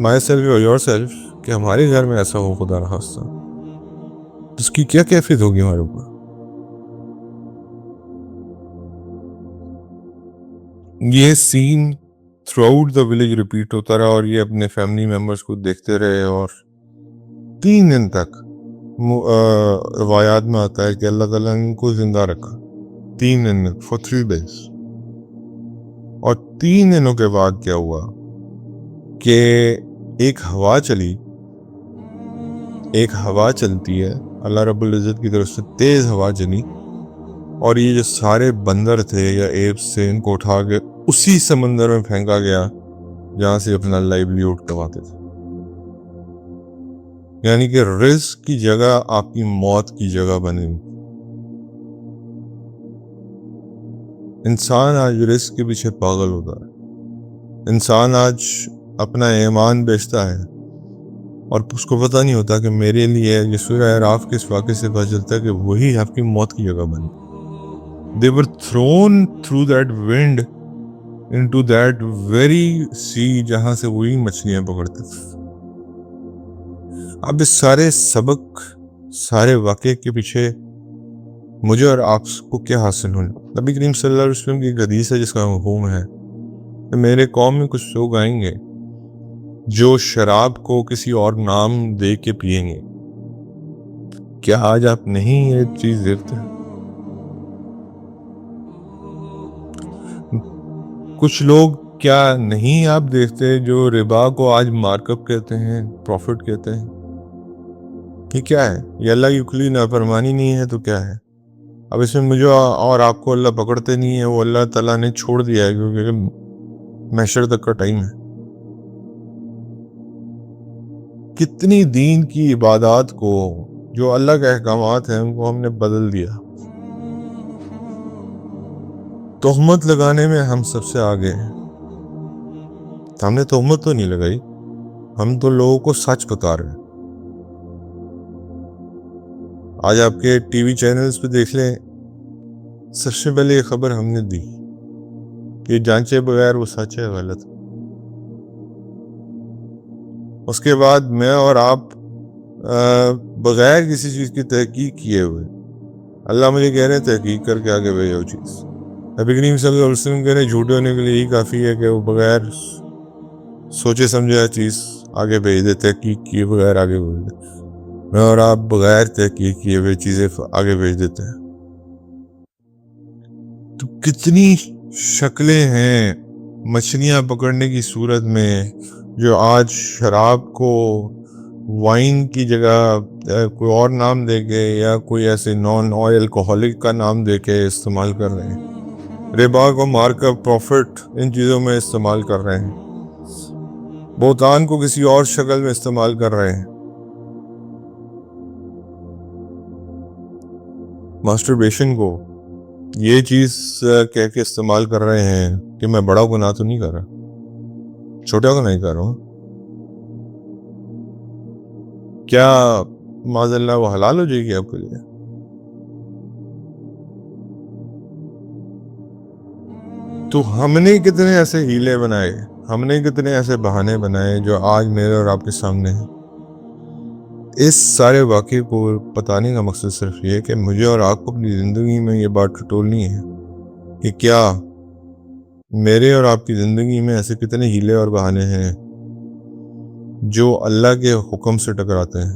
مائی سیلف اور یور سیلف کہ ہمارے گھر میں ایسا ہو خدا نخواستہ, اس کی کیا کیفیت ہوگی ہمارے اوپر. یہ scene throughout the village repeat ہوتا رہا, اور یہ اپنے فیملی ممبرس کو دیکھتے رہے, اور 3 دن تک روایات میں آتا ہے کہ اللہ تعالیٰ نے ان کو زندہ رکھا 3 دن for 3 days. اور 3 دنوں کے بعد کیا ہوا کہ ایک ہوا چلی, ایک ہوا چلتی ہے اللہ رب العزت کی طرف سے, تیز ہوا چلی, اور یہ جو سارے بندر تھے یا ایپس تھے ان کو اٹھا کے اسی سمندر میں پھینکا گیا جہاں سے اپنا لائیولیہوڈ کماتے تھے. یعنی کہ رزق کی جگہ آپ کی موت کی جگہ بنے. انسان آج رزق کے پیچھے پاگل ہوتا ہے, انسان آج اپنا ایمان بیچتا ہے, اور اس کو پتہ نہیں ہوتا کہ میرے لیے یہ سورہ اعراف کے اس واقعے سے پتہ چلتا ہے کہ وہی آپ کی موت کی جگہ بنی. They were thrown through that wind into that very sea جہاں سے وہی مچھلیاں پکڑتے تھے. اب اس سارے سبق, سارے واقعے کے پیچھے مجھے اور آپ کو کیا حاصل ہونا؟ نبی کریم صلی اللہ علیہ وسلم کی ایک حدیث ہے جس کا مفہوم ہے کہ میرے قوم میں کچھ لوگ آئیں گے جو شراب کو کسی اور نام دے کے پئیں گے. کیا آج آپ نہیں یہ چیز دیکھتے ہیں؟ کچھ لوگ کیا نہیں آپ دیکھتے جو ربا کو آج مارک اپ کہتے ہیں, پروفٹ کہتے ہیں؟ یہ کیا ہے؟ یہ اللہ کی کھلی نافرمانی نہیں ہے تو کیا ہے؟ اب اس میں مجھے اور آپ کو اللہ پکڑتے نہیں ہے, وہ اللہ تعالیٰ نے چھوڑ دیا ہے کیونکہ محشر تک کا ٹائم ہے. کتنی دین کی عبادات کو, جو اللہ کے احکامات ہیں, ان کو ہم نے بدل دیا. تہمت لگانے میں ہم سب سے آگے ہیں, ہم نے تہمت تو نہیں لگائی, ہم تو لوگوں کو سچ بتا رہے ہیں. آج آپ کے ٹی وی چینلز پہ دیکھ لیں, سب سے پہلے یہ خبر ہم نے دی کہ جانچے بغیر وہ سچ ہے غلط. اس کے بعد میں اور آپ بغیر کسی چیز کی تحقیق کیے ہوئے, اللہ مجھے کہہ رہے ہیں تحقیق کر کے آگے بھیجو چیز. نبی کریم صلی اللہ علیہ وسلم کہہ رہے ہیں جھوٹے ہونے کے لیے یہی کافی ہے کہ وہ بغیر سوچے سمجھے چیز آگے بھیج دے, تحقیق کیے بغیر آگے بھیج دے. میں اور آپ بغیر تحقیق کیے ہوئے چیزیں آگے بھیج دیتے ہیں. تو کتنی شکلیں ہیں مچھلیاں پکڑنے کی صورت میں, جو آج شراب کو وائن کی جگہ کوئی اور نام دے کے یا کوئی ایسے نان آئل الکوہولک کا نام دے کے استعمال کر رہے ہیں. ربا کو مارکر پروفٹ ان چیزوں میں استعمال کر رہے ہیں. بہتان کو کسی اور شکل میں استعمال کر رہے ہیں. ماسٹربیشن کو یہ چیز کہہ کے استعمال کر رہے ہیں کہ میں بڑا گناہ تو نہیں کر رہا, چھوٹا گناہ نہیں کر رہا ہوں. کیا معاذ اللہ وہ حلال ہو جائے گی آپ کے لیے؟ تو ہم نے کتنے ایسے ہیلے بنائے, ہم نے کتنے ایسے بہانے بنائے جو آج میرے اور آپ کے سامنے ہیں. اس سارے واقعے کو بتانے کا مقصد صرف یہ کہ مجھے اور آپ کو اپنی زندگی میں یہ بات ٹٹولنی ہے کہ کیا میرے اور آپ کی زندگی میں ایسے کتنے ہیلے اور بہانے ہیں جو اللہ کے حکم سے ٹکراتے ہیں,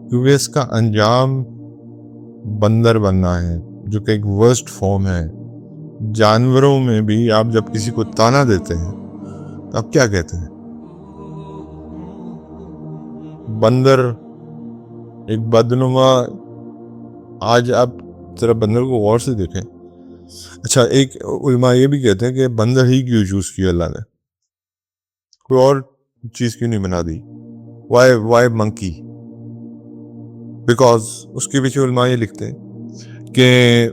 کیونکہ اس کا انجام بندر بننا ہے, جو کہ ایک ورسٹ فارم ہے. جانوروں میں بھی آپ جب کسی کو تانا دیتے ہیں تو آپ کیا کہتے ہیں؟ بندر ایک بدنما, آج آپ ذرا بندر کو غور سے دیکھیں. اچھا, ایک علماء یہ بھی کہتے ہیں کہ بندر ہی کیوں چوز کیا اللہ نے, کوئی اور چیز کیوں نہیں بنا دی؟ Y monkey? بیکاز اس کے پیچھے علماء یہ لکھتے ہیں کہ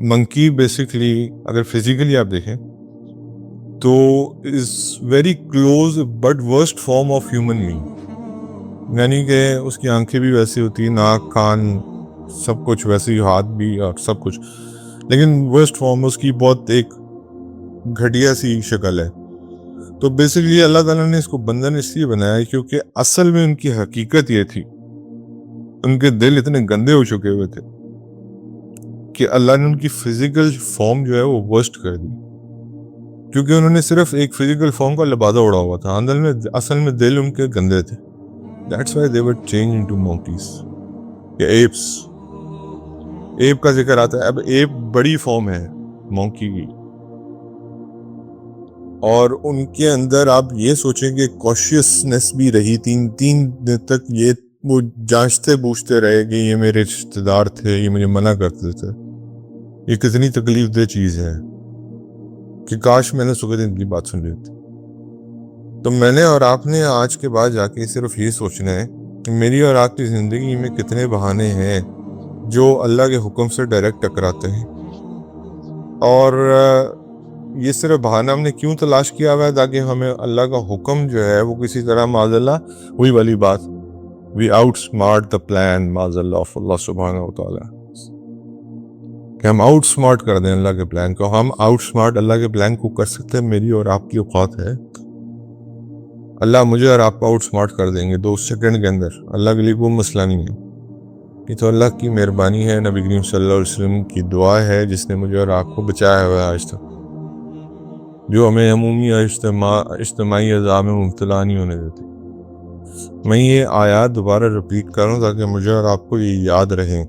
منکی بیسکلی اگر فزیکلی آپ دیکھیں تو is very close but worst form of human being. یعنی کہ اس کی آنکھیں بھی ویسی ہوتی ہیں, ناک کان سب کچھ ویسے ہی, ہاتھ بھی اور سب کچھ, لیکن ورسٹ فارم اس کی بہت ایک گھٹیا سی شکل ہے. تو بیسکلی اللہ تعالیٰ نے اس کو بندر اس لیے بنایا کیونکہ اصل میں ان کی حقیقت یہ تھی, ان کے دل اتنے گندے ہو چکے ہوئے تھے کہ اللہ نے ان کی فزیکل فارم جو ہے وہ ورسٹ کر دی, کیونکہ انہوں نے صرف ایک فزیکل فارم کا لبادہ اڑا ہوا تھا, اصل میں دل ان کے گندے تھے. That's why they were changed into monkeys. یا apes. ایپ کا ذکر آتا ہے. اب ایپ بڑی فارم ہے مونکی کی, اور ان کے اندر آپ یہ سوچیں کہ کوشیسنس بھی رہی, تین دن تک یہ وہ جانچتے بوجھتے رہے کہ یہ میرے رشتے دار تھے, یہ مجھے منع کرتے تھے. یہ کتنی تکلیف دہ چیز ہے کہ کاش میں نے صبح دن کی بات سن لی تھی. تو میں نے اور آپ نے آج کے بعد جا کے صرف یہ سوچنا ہے کہ میری اور آپ کی زندگی میں کتنے بہانے ہیں جو اللہ کے حکم سے ڈائریکٹ ٹکراتے ہیں. اور یہ صرف بہانہ ہم نے کیوں تلاش کیا ہوا ہے؟ تاکہ ہمیں اللہ کا حکم جو ہے وہ کسی طرح معاذ اللہ, وہی والی بات, we outsmart the plan معاذ اللہ آف اللہ سبحانہ و تعالیٰ, کہ ہم آؤٹ اسمارٹ کر دیں اللہ کے پلان کو. ہم آؤٹ اسمارٹ اللہ کے پلان کو کر سکتے ہیں, میری اور آپ کی اوقات ہے. اللہ مجھے اور آپ کو آؤٹ اسمارٹ کر دیں گے 2 سیکنڈ کے اندر, اللہ کے لیے کوئی مسئلہ نہیں ہے. یہ تو اللہ کی مہربانی ہے, نبی کریم صلی اللہ علیہ وسلم کی دعا ہے جس نے مجھے اور آپ کو بچایا ہوا ہے آج تک, جو ہمیں عمومی اجتماعی عذاب میں مبتلا نہیں ہونے دیتی. میں یہ آیات دوبارہ رپیٹ کروں تاکہ مجھے اور آپ کو یہ یاد رہیں,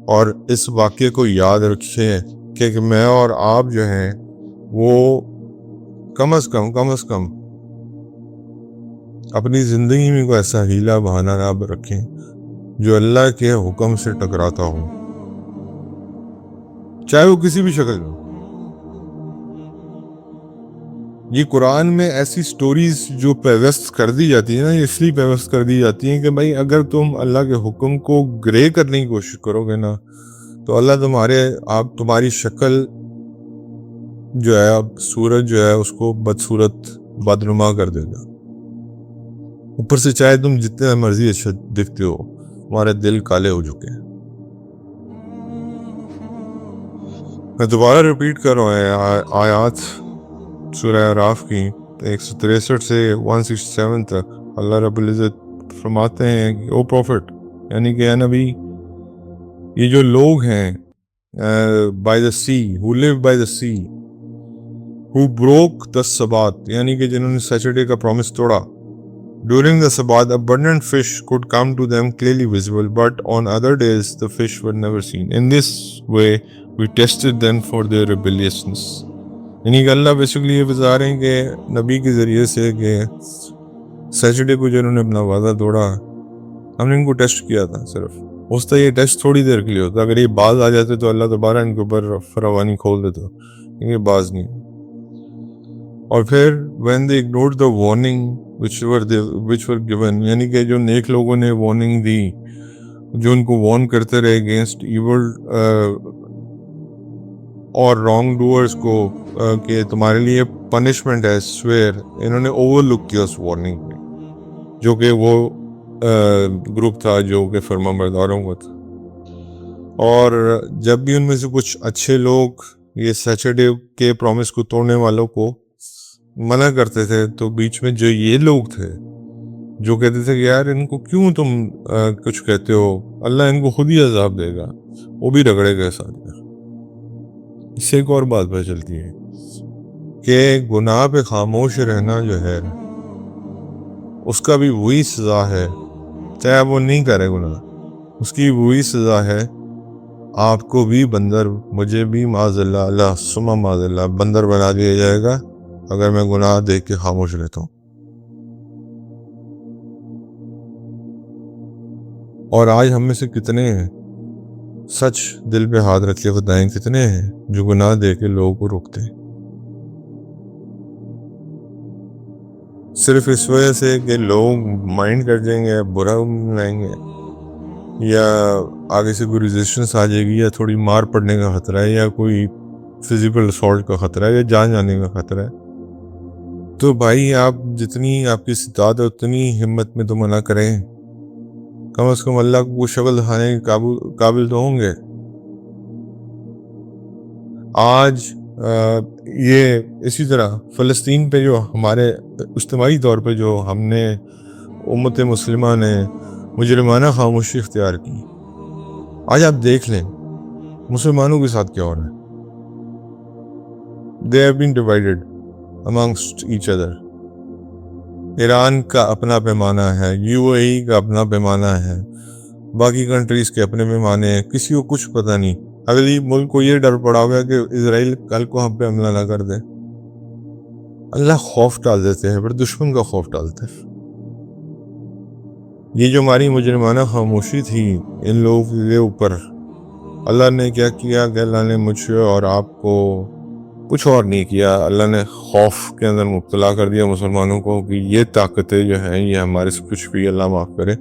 اور اس واقعے کو یاد رکھیں کہ میں اور آپ جو ہیں وہ کم از کم اپنی زندگی میں کوئی ایسا ہیلا بہانہ نہ رکھیں جو اللہ کے حکم سے ٹکراتا ہو, چاہے وہ کسی بھی شکل میں. یہ قرآن میں ایسی سٹوریز جو پیوست کر دی جاتی ہیں نا, یہ اس لیے پیوست کر دی جاتی ہیں کہ بھائی اگر تم اللہ کے حکم کو گرے کرنے کی کوشش کرو گے نا, تو اللہ تمہاری شکل جو ہے اب سورج جو ہے اس کو بدصورت بدنما کر دے گا. اوپر سے چاہے تم جتنے مرضی اچھا دکھتے ہو تمہارے دل کالے ہو چکے ہیں. میں دوبارہ ریپیٹ کر رہا ہوں آیات سورہ اعراف کی 163 سے 167 تک. اللہ رب العزت فرماتے ہیں کہ او پروفٹ یعنی کہ اے نبی یہ جو لوگ ہیں by the sea who live by the sea who broke the Sabbath یعنی کہ جنہوں نے سیٹرڈے کا پرومس توڑا. During the Sabbath, abundant fish could come to them clearly visible, but on other days the fish were never seen. In this way, we tested them for their rebelliousness. یعنی کہ اللہ basically یہ بتا رہے ہیں کہ نبی کے ذریعے سے کہ سیٹرڈے کو جنہوں نے اپنا وعدہ توڑا ہم نے ان کو ٹیسٹ کیا تھا. صرف اس طرح یہ ٹیسٹ تھوڑی دیر کے لیے ہوتا. اگر یہ باز آ جاتے تو اللہ دوبارہ ان کے اوپر فراوانی کھول دیتا. یہ باز نہیں. اور پھر when they ignored the warning which were given یعنی کہ جو نیک لوگوں نے وارننگ دی جو ان کو وارن کرتے رہے اگینسٹ ایول اور رانگ ڈوئرز کو کہ تمہارے لیے پنشمنٹ ہے سویر, انہوں نے اوور لک کیا اس وارننگ میں جو کہ وہ گروپ تھا جو کہ فرما برداروں کا تھا. اور جب بھی ان میں سے کچھ اچھے لوگ یہ سیٹرڈے کے پرومس کو توڑنے والوں کو منع کرتے تھے تو بیچ میں جو یہ لوگ تھے جو کہتے تھے کہ یار ان کو کیوں تم کچھ کہتے ہو, اللہ ان کو خود ہی عذاب دے گا, وہ بھی رگڑے گئے ساتھ میں. اس سے ایک اور بات پتہ چلتی ہے کہ گناہ پہ خاموش رہنا جو ہے اس کا بھی وہی سزا ہے چاہے وہ نہیں کرے گناہ, اس کی وہی سزا ہے. آپ کو بھی بندر, مجھے بھی معاذ اللہ اللہ ثم معاذ اللہ بندر بنا دیا جائے گا اگر میں گناہ دیکھ کے خاموش رہتا ہوں. اور آج ہم میں سے کتنے ہیں سچ دل پہ ہاتھ رکھ کے بتائیں کتنے ہیں جو گناہ دیکھ کے لوگوں کو روکتے ہیں صرف اس وجہ سے کہ لوگ مائنڈ کر جائیں گے, برا منائیں گے, یا آگے سے کوئی ریزسٹنس آ جائے گی, یا تھوڑی مار پڑنے کا خطرہ ہے, یا کوئی فزیکل اسالٹ کا خطرہ ہے, یا جان جانے کا خطرہ ہے. تو بھائی آپ جتنی آپ کی استطاعت ہے اتنی ہمت میں تو منع کریں. کم از کم اللہ کو شکل دکھانے کے قابل تو ہوں گے. آج یہ اسی طرح فلسطین پہ جو ہمارے اجتماعی طور پہ جو ہم نے امت مسلمہ نے مجرمانہ خاموشی اختیار کی, آج آپ دیکھ لیں مسلمانوں کے ساتھ کیا ہو رہا ہے. They have been divided amongst each other. Iran کا اپنا پیمانہ ہے, UAE کا اپنا پیمانہ ہے, باقی کنٹریز کے اپنے پیمانے ہیں, کسی کو کچھ پتہ نہیں. اگلی ملک کو یہ ڈر پڑا ہوا کہ اسرائیل کل کو ہم پہ حملہ نہ کر دے. اللہ خوف ڈال دیتے ہیں, پھر دشمن کا خوف ڈالتے ہیں. یہ جو ہماری مجرمانہ خاموشی تھی ان لوگوں کے اوپر, اللہ نے کیا کیا کہ اللہ نے مجھ سے اور آپ کو کچھ اور نہیں کیا, اللہ نے خوف کے اندر مبتلا کر دیا مسلمانوں کو کہ یہ طاقتیں جو ہیں یہ ہمارے سے کچھ بھی, اللہ معاف کرے,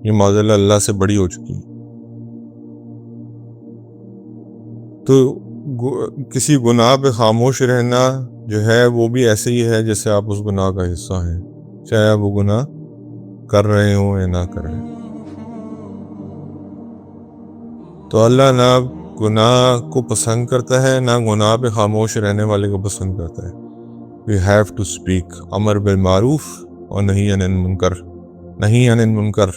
یہ معاذ اللہ سے بڑی ہو چکی ہیں. تو کسی گناہ پہ خاموش رہنا جو ہے وہ بھی ایسے ہی ہے جیسے آپ اس گناہ کا حصہ ہیں, چاہے آپ وہ گناہ کر رہے ہوں یا نہ کر رہے ہوں. تو اللہ نہ گناہ کو پسند کرتا ہے نہ گناہ پہ خاموش رہنے والے کو پسند کرتا ہے. We have to speak امر بالمعروف اور نہی عن المنکر. نہی عن المنکر,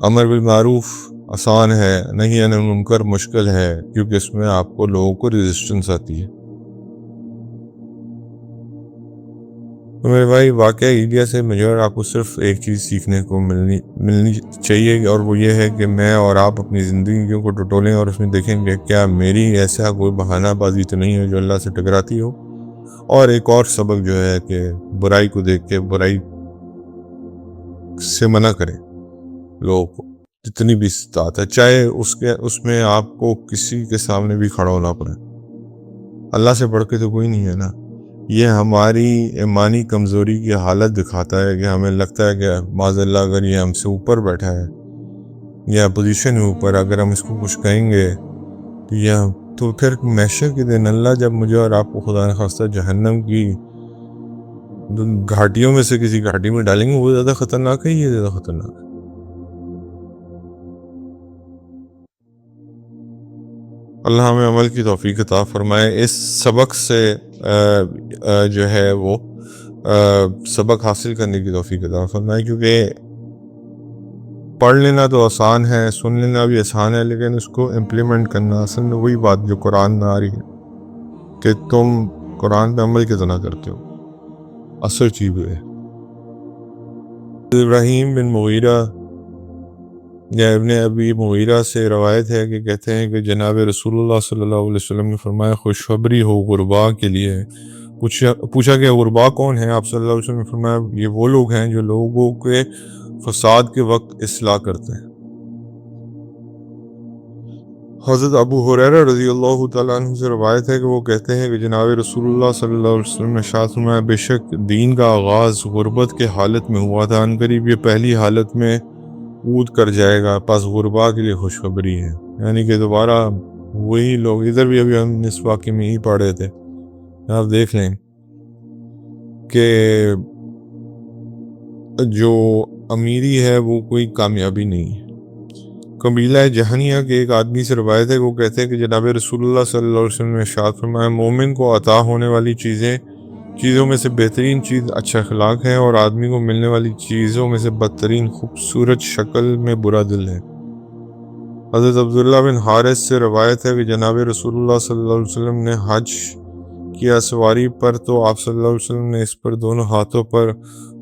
امر بالمعروف آسان ہے, نہی عن المنکر مشکل ہے, کیونکہ اس میں آپ کو لوگوں کو ریزسٹنس آتی ہے. تو میرے بھائی واقعہ ایلیا سے مجھے اور آپ کو صرف ایک چیز سیکھنے کو ملنی چاہیے, اور وہ یہ ہے کہ میں اور آپ اپنی زندگیوں کو ٹٹولیں اور اس میں دیکھیں کہ کیا میری ایسا کوئی بہانہ بازی تو نہیں ہے جو اللہ سے ٹکراتی ہو. اور ایک اور سبق جو ہے کہ برائی کو دیکھ کے برائی سے منع کریں لوگوں کو جتنی بھی استطاعت ہے, چاہے اس میں آپ کو کسی کے سامنے بھی کھڑا ہونا پڑے. اللہ سے بڑھ کے تو کوئی نہیں ہے نا. یہ ہماری ایمانی کمزوری کی حالت دکھاتا ہے کہ ہمیں لگتا ہے کہ معاذ اللہ اگر یہ ہم سے اوپر بیٹھا ہے یا پوزیشن ہے اوپر, اگر ہم اس کو کچھ کہیں گے تو یہ تو پھر محشر کے دن اللہ جب مجھے اور آپ کو خدا نخواستہ جہنم کی گھاٹیوں میں سے کسی گھاٹی میں ڈالیں گے، وہ زیادہ خطرناک ہے، یہ زیادہ خطرناک ہے؟ اللہ ہمیں عمل کی توفیق عطا فرمائے۔ اس سبق سے جو ہے وہ سبق حاصل کرنے کی توفیق عطا فرمائے، کیونکہ پڑھ لینا تو آسان ہے، سن لینا بھی آسان ہے، لیکن اس کو امپلیمنٹ کرنا اصل میں وہی بات جو قرآن میں آ رہی ہے کہ تم قرآن پہ عمل کتنا کرتے ہو، اثر چیز ہے۔ ابراہیم بن مغیرہ یا ابن ابی مغیرہ سے روایت ہے کہ کہتے ہیں کہ جناب رسول اللہ صلی اللہ علیہ وسلم نے فرمایا خوشخبری ہو غربا کے لیے۔ پوچھا کہ غربا کون ہیں؟ آپ صلی اللہ علیہ وسلم نے فرمایا یہ وہ لوگ ہیں جو لوگوں کے فساد کے وقت اصلاح کرتے ہیں۔ حضرت ابو ہریرہ رضی اللہ تعالیٰ عنہ سے روایت ہے کہ وہ کہتے ہیں کہ جناب رسول اللہ صلی اللہ علیہ وسلم نے ارشاد فرمایا بے شک دین کا آغاز غربت کے حالت میں ہوا تھا، عنقریب یہ پہلی حالت میں اود کر جائے گا، پس غربا کے لیے خوشخبری ہے۔ یعنی کہ دوبارہ وہی لوگ، ادھر بھی ابھی ہم اس واقعے میں ہی پڑھ رہے تھے، آپ دیکھ لیں کہ جو امیری ہے وہ کوئی کامیابی نہیں ہے۔ قبیلہ جہنیہ کے ایک آدمی سے روایت ہے کہ وہ کہتے ہیں کہ جناب رسول اللہ صلی اللہ علیہ وسلم نے ارشاد فرمایا مومن کو عطا ہونے والی چیزوں میں سے بہترین چیز اچھا اخلاق ہے، اور آدمی کو ملنے والی چیزوں میں سے بدترین خوبصورت شکل میں برا دل ہے۔ حضرت عبداللہ بن حارث سے روایت ہے کہ جناب رسول اللہ صلی اللہ علیہ وسلم نے حج کیا سواری پر، تو آپ صلی اللہ علیہ وسلم نے اس پر دونوں ہاتھوں پر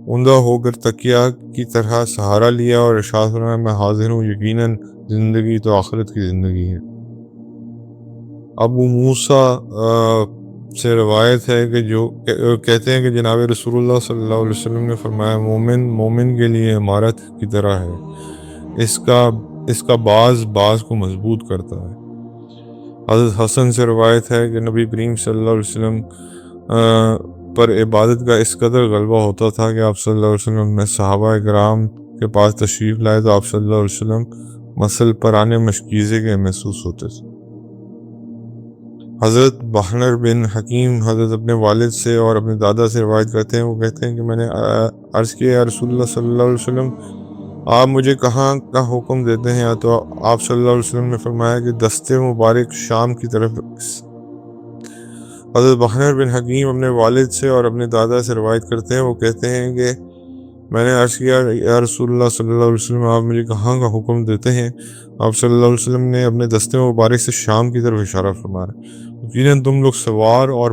اوندا ہو کر تکیہ کی طرح سہارا لیا اور ارشاد فرمایا میں حاضر ہوں، یقیناً زندگی تو آخرت کی زندگی ہے۔ ابو موسیٰ سے روایت ہے کہ جو کہتے ہیں کہ جناب رسول اللہ صلی اللہ علیہ وسلم نے فرمایا مومن کے لیے عمارت کی طرح ہے، اس کا باز کو مضبوط کرتا ہے۔ حضرت حسن سے روایت ہے کہ نبی کریم صلی اللہ علیہ وسلم پر عبادت کا اس قدر غلبہ ہوتا تھا کہ آپ صلی اللہ علیہ وسلم نے صحابہ کرام کے پاس تشریف لائے تو آپ صلی اللہ علیہ وسلم مسل پر آنے مشکیزے کے محسوس ہوتے تھے۔ حضرت بحنر بن حکیم حضرت اپنے والد سے اور اپنے دادا سے روایت کرتے ہیں، وہ کہتے ہیں کہ میں نے عرض کیا یا رسول اللہ صلی اللہ علیہ وسلم آپ مجھے کہاں کا حکم دیتے ہیں؟ تو آپ صلی اللہ علیہ وسلم نے فرمایا کہ دستے مبارک شام کی طرف۔ حضرت بحنر بن حکیم اپنے والد سے اور اپنے دادا سے روایت کرتے ہیں، وہ کہتے ہیں کہ میں نے عرض کیا یا رسول اللہ صلی اللہ علیہ وسلم آپ مجھے کہاں کا حکم دیتے ہیں؟ آپ صلی اللہ علیہ وسلم نے اپنے دستے مبارک سے شام کی طرف اشارہ فرمایا، یقیناً تم لوگ سوار اور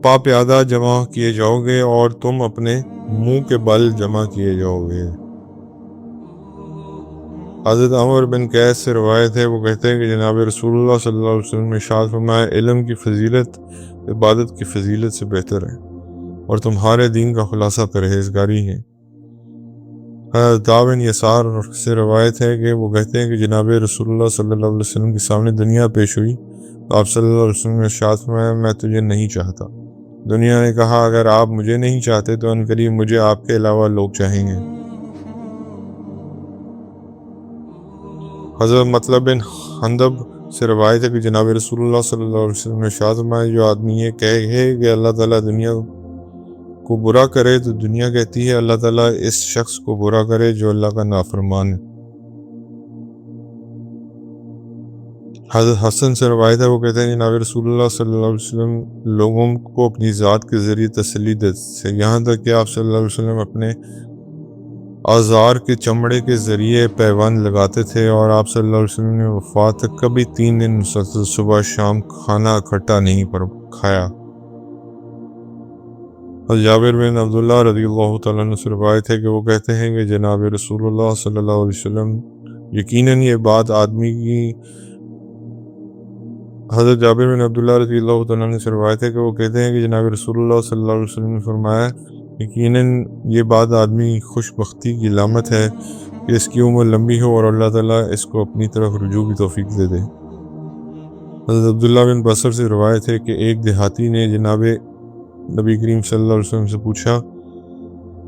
پا پیادہ جمع کیے جاؤ گے اور تم اپنے منہ کے بل جمع کیے جاؤ گے۔ حضرت عمر بن قیس سے روایت ہے، وہ کہتے ہیں کہ جناب رسول اللہ صلی اللہ علیہ وسلم نے ارشاد فرمایا علم کی فضیلت عبادت کی فضیلت سے بہتر ہے، اور تمہارے دین کا خلاصہ پرہیزگاری ہے۔ حضرت بن یسار سے روایت ہے کہ وہ کہتے ہیں کہ جناب رسول اللہ صلی اللہ علیہ وسلم کے سامنے دنیا پیش ہوئی تو آپ صلی اللہ علیہ وسلم نے ارشاد فرمایا میں تجھے نہیں چاہتا۔ دنیا نے کہا اگر آپ مجھے نہیں چاہتے تو عنقریب مجھے آپ کے علاوہ لوگ چاہیں گے۔ حضرت مطلب بن حندب سے روایت ہے کہ جناب رسول اللہ صلی اللہ علیہ وسلم نے ارشاد فرمایا جو آدمی یہ کہے کہ اللہ تعالیٰ دنیا کو برا کرے تو دنیا کہتی ہے اللہ تعالیٰ اس شخص کو برا کرے جو اللہ کا نافرمان ہے۔ حضرت حسن سے روایت ہے، وہ کہتے ہیں جناب رسول اللہ صلی اللہ علیہ وسلم لوگوں کو اپنی ذات کے ذریعے تسلی دیتے تھے، یہاں تک کہ آپ صلی اللہ علیہ وسلم اپنے آزار کے چمڑے کے ذریعے پیوند لگاتے تھے، اور آپ صلی اللہ علیہ وسلم نے وفات تک کبھی 3 دن مسلسل صبح شام کھانا اکٹھا نہیں کھایا۔ حضرت جابر بن عبداللہ رضی اللہ تعالیٰ عنہ سے روایت ہے کہ وہ کہتے ہیں کہ جناب رسول اللہ صلی اللہ علیہ وسلم یقیناً یہ بات آدمی کی حضرت جابر بن عبداللہ رضی اللہ تعالیٰ عنہ سے روایت ہے کہ وہ کہتے ہیں کہ جناب رسول اللہ صلی اللہ علیہ وسلم نے فرمایا یقیناً یہ بات آدمی کی خوش بختی کی علامت ہے کہ اس کی عمر لمبی ہو اور اللہ تعالیٰ اس کو اپنی طرف رجوع کی توفیق دے دے۔ حضرت عبداللہ بن بصر سے روایت ہے کہ ایک دیہاتی نے جناب نبی کریم صلی اللہ علیہ وسلم سے پوچھا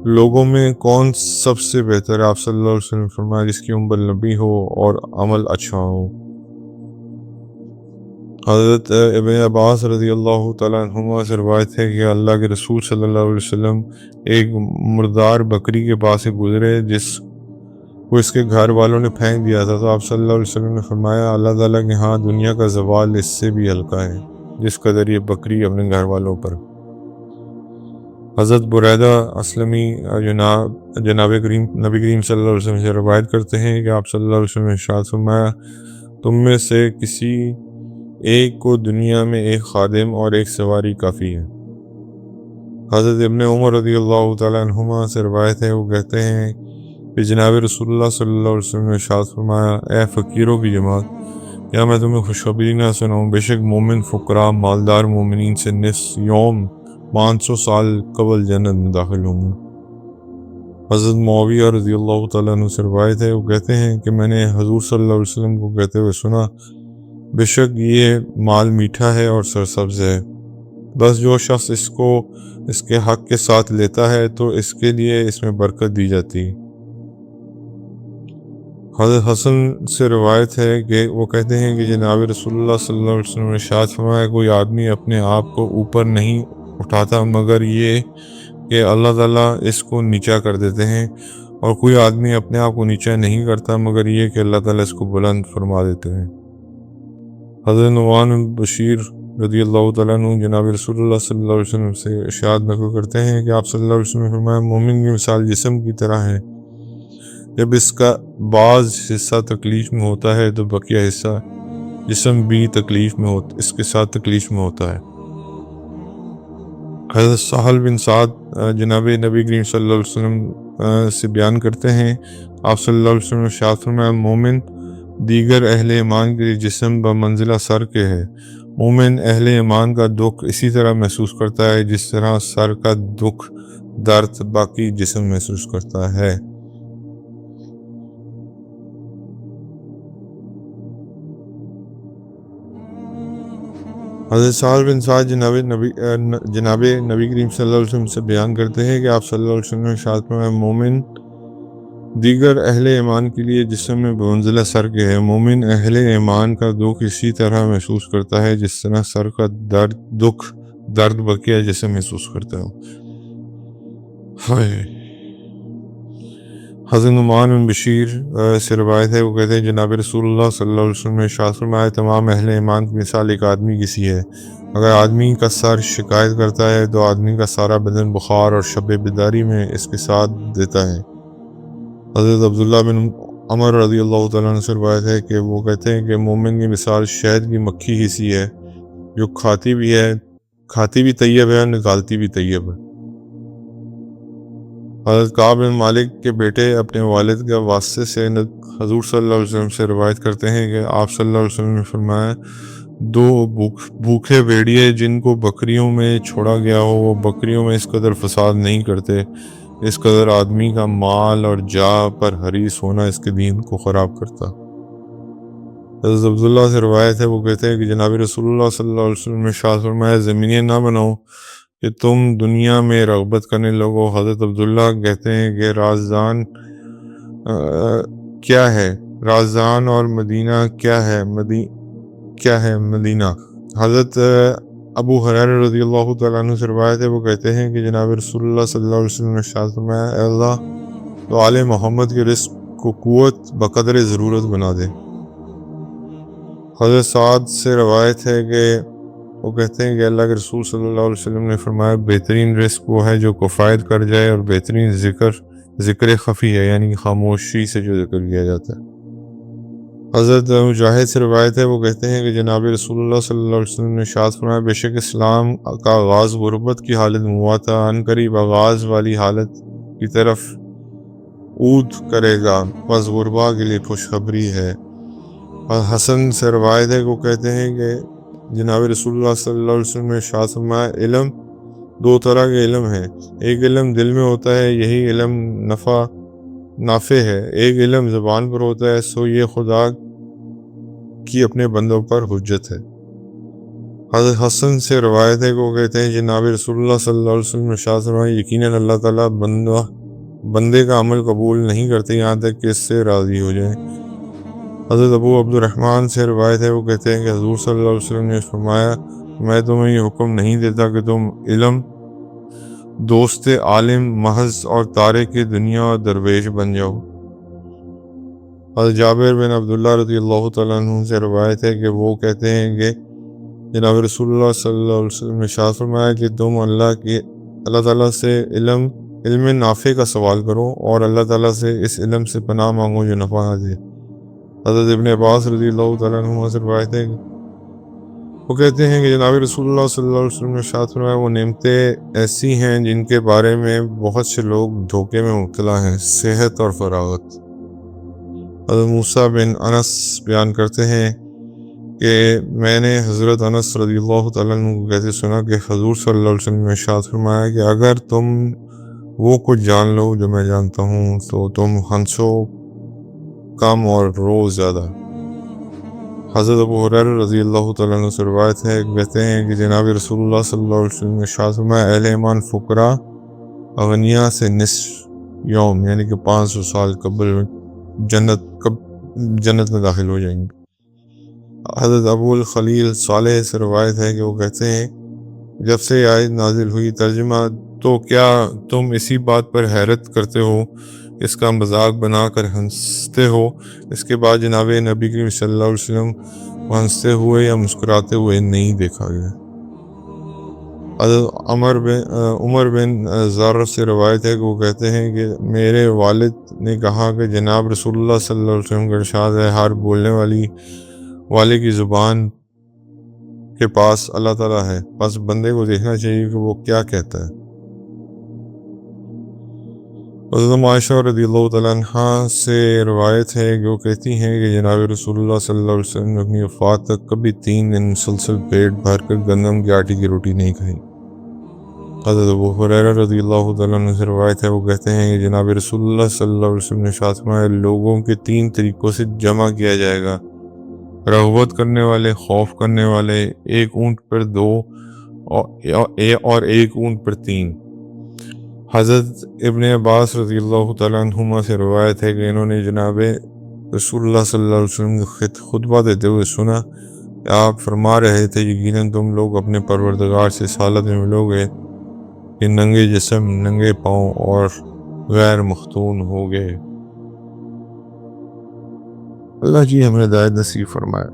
لوگوں میں کون سب سے بہتر ہے؟ آپ صلی اللہ علیہ وسلم نے فرمایا جس کی عمر لمبی ہو اور عمل اچھا ہو۔ حضرت ابن عباس رضی اللہ تعالیٰ عنہما سے روایت ہے کہ اللہ کے رسول صلی اللہ علیہ وسلم ایک مردار بکری کے پاس سے گزرے جس کو اس کے گھر والوں نے پھینک دیا تھا، تو آپ صلی اللہ علیہ وسلم نے فرمایا اللہ تعالیٰ کے ہاں دنیا کا زوال اس سے بھی ہلکا ہے جس قدر یہ بکری اپنے گھر والوں پر۔ حضرت بریدہ اسلمی جناب نبی کریم صلی اللہ علیہ وسلم سے روایت کرتے ہیں کہ آپ صلی اللہ علیہ وسلم نے ارشاد فرمایا تم میں سے کسی ایک کو دنیا میں ایک خادم اور ایک سواری کافی ہے۔ حضرت ابن عمر رضی اللہ تعالیٰ عنہما سے روایت ہے، وہ کہتے ہیں کہ جناب رسول اللہ صلی اللہ علیہ وسلم نے ارشاد فرمایا اے فقیروں کی جماعت، کیا میں تمہیں خوشخبری نہ سناؤں؟ بے شک مومن فقراء مالدار مومنین سے نصف یوم 500 سال قبل جنت میں داخل ہوں گے۔ حضرت معاویہ رضی اللہ تعالیٰ عنہ سے روایت ہے، وہ کہتے ہیں کہ میں نے حضور صلی اللہ علیہ وسلم کو کہتے ہوئے سنا بے شک یہ مال میٹھا ہے اور سرسبز ہے، بس جو شخص اس کو اس کے حق کے ساتھ لیتا ہے تو اس کے لیے اس میں برکت دی جاتی۔ حضرت حسن سے روایت ہے کہ وہ کہتے ہیں کہ جناب رسول اللہ صلی اللہ علیہ وسلم نے ارشاد فرمایا کوئی آدمی اپنے آپ کو اوپر نہیں اٹھاتا مگر یہ کہ اللہ تعالیٰ اس کو نیچا کر دیتے ہیں، اور کوئی آدمی اپنے آپ کو نیچا نہیں کرتا مگر یہ کہ اللہ تعالیٰ اس کو بلند فرما دیتے ہیں۔ حضرت نعمان بشیر رضی اللہ تعالیٰ عنہ جناب رسول اللہ صلی اللہ علیہ وسلم سے ارشاد نقل کرتے ہیں کہ آپ صلی اللہ علیہ وسلم نے فرمایا مومن کی مثال جسم کی طرح ہے، جب اس کا بعض حصہ تکلیف میں ہوتا ہے تو بقیہ حصہ جسم بھی اس کے ساتھ تکلیف میں ہوتا ہے۔ حضرت سہل بن سعد جناب نبی کریم صلی اللہ علیہ وسلم سے بیان کرتے ہیں آپ صلی اللہ علیہ وسلم نے ارشاد فرمایا مومن دیگر اہل ایمان کے جسم بمنزلہ سر کے ہے، مومن اہل ایمان کا دکھ اسی طرح محسوس کرتا ہے جس طرح سر کا دکھ درد باقی جسم محسوس کرتا ہے۔ حضرت سہل بن سعد جناب نبی کریم صلی اللہ علیہ وسلم سے بیان کرتے ہیں کہ آپ صلی اللہ علیہ وسلم نے ارشاد فرمایا مومن دیگر اہل ایمان کے لیے جسم میں بمنزلہ سر کے ہے، مومن اہل ایمان کا دکھ اسی طرح محسوس کرتا ہے جس طرح سر کا درد بقیہ جسم محسوس کرتا ہے۔ حضرت نعمان بن بشیر سے روایت ہے، وہ کہتے ہیں جناب رسول اللہ صلی اللہ علیہ وسلم نے ارشاد فرمایا تمام اہل ایمان کی مثال ایک آدمی کی سی ہے، اگر آدمی کا سر شکایت کرتا ہے تو آدمی کا سارا بدن بخار اور شب بیداری میں اس کے ساتھ دیتا ہے۔ حضرت عبداللہ بن عمر رضی اللہ تعالیٰ عنہ سے روایت ہے کہ وہ کہتے ہیں کہ مومن کی مثال شہد کی مکھی ہی سی ہے جو کھاتی بھی طیب ہے اور نکالتی بھی طیب ہے۔ حضرت کعب بن مالک کے بیٹے اپنے والد کے واسطے سے حضور صلی اللہ علیہ وسلم سے روایت کرتے ہیں کہ آپ صلی اللہ علیہ وسلم نے فرمایا دو بھوکے بھیڑیے جن کو بکریوں میں چھوڑا گیا ہو وہ بکریوں میں اس قدر فساد نہیں کرتے اس قدر آدمی کا مال اور جاہ پر حریص ہونا اس کے دین کو خراب کرتا۔ حضرت عبداللہ سے روایت ہے، وہ کہتے ہیں کہ جناب رسول اللہ صلی اللہ علیہ وسلم نے ارشاد فرمایا زمینیں نہ بناؤ کہ تم دنیا میں رغبت کرنے لگو۔ حضرت عبداللہ کہتے ہیں کہ رازدان کیا ہے؟ رازدان اور مدینہ کیا ہے مدینہ؟ حضرت ابو ہریرہ رضی اللہ تعالیٰ عنہ سے روایت ہے، وہ کہتے ہیں کہ جناب رسول اللہ صلی اللہ علیہ وسلم نے ارشاد فرمایا اے اللہ تو آل محمد کے رزق کو قوت بقدر ضرورت بنا دے۔ حضرت سعد سے روایت ہے کہ وہ کہتے ہیں کہ اللہ کے رسول صلی اللہ علیہ وسلم نے فرمایا بہترین رزق وہ ہے جو کفایت کر جائے اور بہترین ذکر خفی ہے، یعنی خاموشی سے جو ذکر کیا جاتا ہے۔ حضرت مجاہد سے روایت ہے، وہ کہتے ہیں کہ جناب رسول اللہ صلی اللہ علیہ وسلم نے ارشاد فرمایا بے شک اسلام کا آغاز غربت کی حالت میں ہوا تھا، ان قریب آغاز والی حالت کی طرف عود کرے گا، بس غربا کے لیے خوشخبری ہے۔ حسن سے روایت ہے، وہ کہتے ہیں کہ جناب رسول اللہ صلی اللہ علیہ وسلم نے ارشاد فرمایا علم دو طرح کے علم ہیں، ایک علم دل میں ہوتا ہے یہی علم نافع ہے، ایک علم زبان پر ہوتا ہے سو یہ خدا کی اپنے بندوں پر حجت ہے۔ حضرت حسن سے روایت ہے کہ وہ کہتے ہیں جناب رسول اللہ صلی اللہ علیہ وسلم نے ارشاد فرمایا یقیناً اللہ تعالیٰ بندے کا عمل قبول نہیں کرتے یہاں تک کہ اس سے راضی ہو جائیں۔ حضرت ابو عبد الرحمن سے روایت ہے، وہ کہتے ہیں کہ حضور صلی اللہ علیہ وسلم نے فرمایا، میں تمہیں یہ حکم نہیں دیتا کہ تم علم، دوست عالم محض اور تارے کی دنیا اور درویش بن جاؤ۔ حضرت جابر بن عبداللہ رضی اللہ تعالیٰ عنہ سے روایت ہے کہ وہ کہتے ہیں کہ جناب رسول اللہ صلی اللہ علیہ وسلم نے ارشاد فرمایا کہ تم اللہ تعالیٰ سے علم نافع کا سوال کرو اور اللہ تعالیٰ سے اس علم سے پناہ مانگو جو نفع دے۔ حضرت ابن عباس رضی اللہ تعالیٰ عنہ سے روایت ہے، وہ کہتے ہیں کہ جناب رسول اللہ صلی اللہ علیہ وسلم نے ارشاد فرمایا، وہ نعمتیں ایسی ہیں جن کے بارے میں بہت سے لوگ دھوکے میں مبتلا ہیں، صحت اور فراغت۔ حضرت موسیٰ بن انس بیان کرتے ہیں کہ میں نے حضرت انس رضی اللہ تعالیٰ عنہ کو کہتے سنا کہ حضور صلی اللہ علیہ وسلم نے ارشاد فرمایا کہ اگر تم وہ کچھ جان لو جو میں جانتا ہوں تو تم ہنسو کم اور رو زیادہ۔ حضرت ابو ہریرہ رضی اللہ تعالیٰ عنہ سے روایت ہے، کہتے ہیں کہ جناب رسول اللہ صلی اللہ علیہ وسلم نے ارشاد فرمایا، اہل ایمان فقراء اغنیاء سے نصف یوم یعنی کہ 500 سال قبل جنت میں داخل ہو جائیں گے۔ حضرت ابو الخلیل صالح سے روایت ہے کہ وہ کہتے ہیں، جب سے آیت نازل ہوئی، ترجمہ، تو کیا تم اسی بات پر حیرت کرتے ہو، اس کا مذاق بنا کر ہنستے ہو؟ اس کے بعد جناب نبی کریم صلی اللہ علیہ وسلم کو ہنستے ہوئے یا مسکراتے ہوئے نہیں دیکھا گیا۔ حضرت عمر بن زارہ سے روایت ہے کہ وہ کہتے ہیں کہ میرے والد نے کہا کہ جناب رسول اللہ صلی اللہ علیہ وسلم کا ارشاد ہے، ہر بولنے والے کی زبان کے پاس اللہ تعالیٰ ہے، بس بندے کو دیکھنا چاہیے کہ وہ کیا کہتا ہے۔ حضرت عائشہ رضی اللہ تعالیٰ عنہ سے روایت ہے کہ وہ کہتی ہیں کہ جناب رسول اللہ صلی اللہ علیہ وسلم نے اپنی وفات تک کبھی 3 دن مسلسل پیٹ بھر کر گندم کی آٹے کی روٹی نہیں کھائی۔ حضرت ابو ہریرہ رضی اللہ تعالیٰ عنہ سے روایت ہے، وہ کہتے ہیں کہ جناب رسول اللہ صلی اللہ علیہ وسلم نے ارشاد فرمایا، لوگوں کے 3 طریقوں سے جمع کیا جائے گا، رغبت کرنے والے، خوف کرنے والے، ایک اونٹ پر 2 اور ایک اونٹ پر 3۔ حضرت ابن عباس رضی اللہ تعالیٰ عنہما سے روایت ہے کہ انہوں نے جناب رسول اللہ صلی اللہ علیہ وسلم کو خطبہ دیتے ہوئے سنا کہ آپ فرما رہے تھے، یقیناً تم لوگ اپنے پروردگار سے اس حالت میں ملو گے کہ ننگے جسم، ننگے پاؤں اور غیر مختون ہو گئے۔ اللہ جی ہمیں ہدایت نصیب فرمائے۔